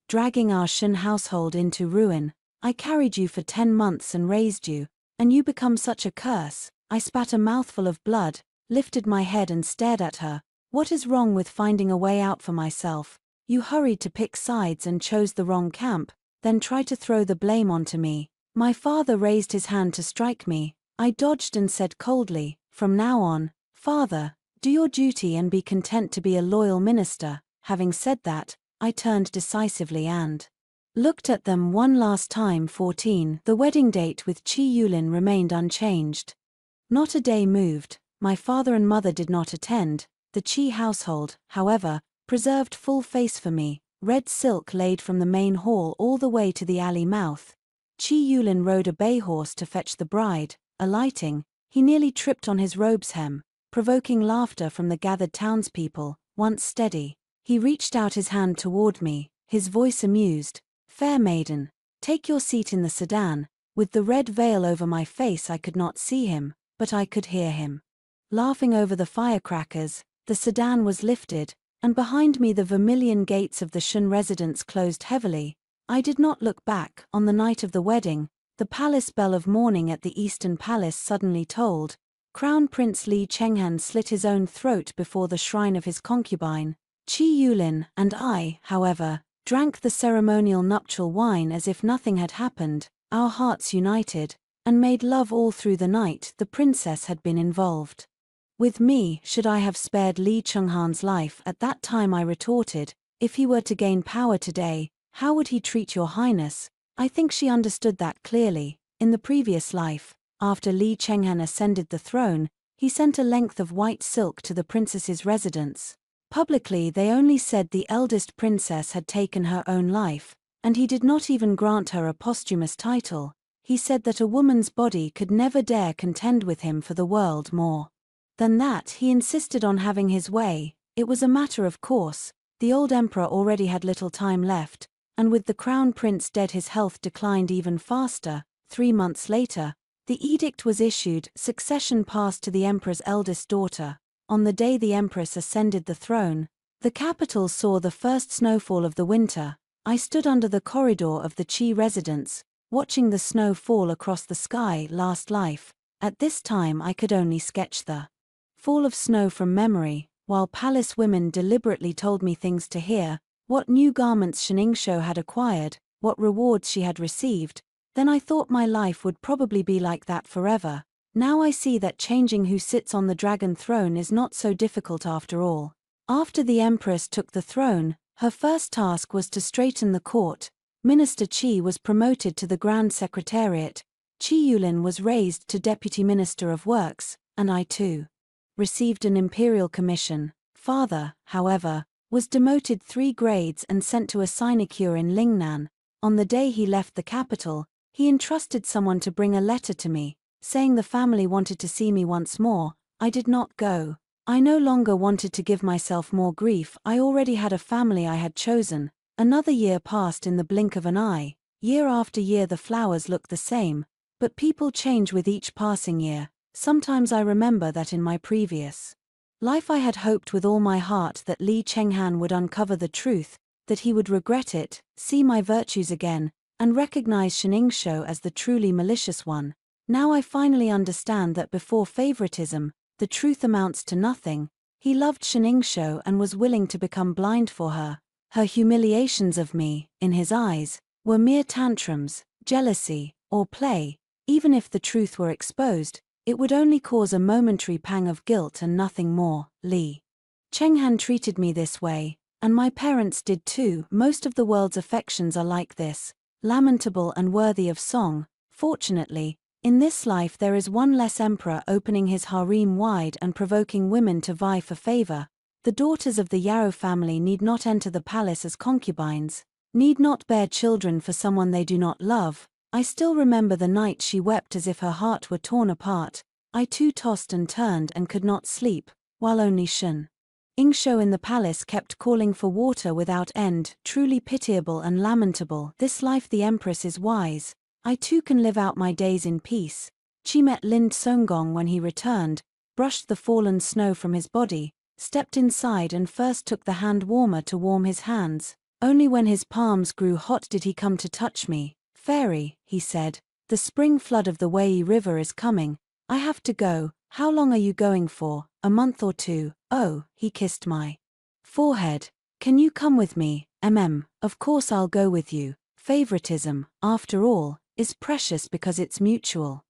dragging our Shun household into ruin. I carried you for 10 months and raised you, and you become such a curse." I spat a mouthful of blood, lifted my head and stared at her. "What is wrong with finding a way out for myself? You hurried to pick sides and chose the wrong camp, then try to throw the blame onto me." My father raised his hand to strike me. I dodged and said coldly, "From now on, Father, do your duty and be content to be a loyal minister." Having said that, I turned decisively and looked at them one last time. 14. The wedding date with Qi Yulin remained unchanged. Not a day moved. My father and mother did not attend. The Qi household, however, preserved full face for me, red silk laid from the main hall all the way to the alley mouth. Qi Yulin rode a bay horse to fetch the bride. Alighting, he nearly tripped on his robe's hem. provoking laughter from the gathered townspeople. Once steady, he reached out his hand toward me, his voice amused. "Fair maiden, take your seat in the sedan." With the red veil over my face I could not see him, but I could hear him. Laughing over the firecrackers, the sedan was lifted, and behind me the vermilion gates of the Shun residence closed heavily. I did not look back. On the night of the wedding, the palace bell of mourning at the Eastern Palace suddenly tolled. Crown Prince Li Chenghan slit his own throat before the shrine of his concubine, Qi Yulin, and I, however, drank the ceremonial nuptial wine as if nothing had happened, our hearts united, and made love all through the night. The princess had been involved. With me, should I have spared Li Chenghan's life at that time? I retorted. If he were to gain power today, how would he treat your highness? I think she understood that clearly. In the previous life, after Li Chenghan ascended the throne, he sent a length of white silk to the princess's residence. Publicly they only said the eldest princess had taken her own life, and he did not even grant her a posthumous title. He said that a woman's body could never dare contend with him for the world. More than that, he insisted on having his way. It was a matter of course. The old emperor already had little time left, and with the crown prince dead his health declined even faster. 3 months later, the edict was issued. Succession passed to the emperor's eldest daughter. On the day the empress ascended the throne, the capital saw the first snowfall of the winter. I stood under the corridor of the Qi residence, watching the snow fall across the sky. Last life. At this time I could only sketch the fall of snow from memory, while palace women deliberately told me things to hear, what new garments Shiningsho had acquired, what rewards she had received. Then I thought my life would probably be like that forever. Now I see that changing who sits on the dragon throne is not so difficult after all. After the empress took the throne, her first task was to straighten the court. Minister Qi was promoted to the Grand Secretariat. Qi Yulin was raised to Deputy Minister of Works, and I too received an imperial commission. Father, however, was demoted 3 grades and sent to a sinecure in Lingnan. On the day he left the capital, he entrusted someone to bring a letter to me, saying the family wanted to see me once more. I did not go. I no longer wanted to give myself more grief. I already had a family I had chosen. Another year passed in the blink of an eye. Year after year the flowers look the same, but people change with each passing year. Sometimes I remember that in my previous life I had hoped with all my heart that Li Chenghan would uncover the truth, that he would regret it, see my virtues again, and recognize Shiningsho as the truly malicious one. Now I finally understand that before favoritism, the truth amounts to nothing. He loved Shiningsho and was willing to become blind for her. Her humiliations of me, in his eyes, were mere tantrums, jealousy, or play. Even if the truth were exposed, it would only cause a momentary pang of guilt and nothing more. Li Chenghan treated me this way, and my parents did too. Most of the world's affections are like this, lamentable and worthy of song. Fortunately, in this life there is one less emperor opening his harem wide and provoking women to vie for favor. The daughters of the Yarrow family need not enter the palace as concubines, need not bear children for someone they do not love. I still remember the night she wept as if her heart were torn apart. I too tossed and turned and could not sleep, while only Shiningsho in the palace kept calling for water without end. Truly pitiable and lamentable. This life the empress is wise. I too can live out my days in peace. Qi met Lin Songgong when he returned, brushed the fallen snow from his body, stepped inside and first took the hand warmer to warm his hands. Only when his palms grew hot did he come to touch me. Fairy, he said, the spring flood of the Wei River is coming. I have to go. How long are you going for? A month or 2. Oh, he kissed my forehead. Can you come with me? Of course I'll go with you. Favoritism, after all, is precious because it's mutual.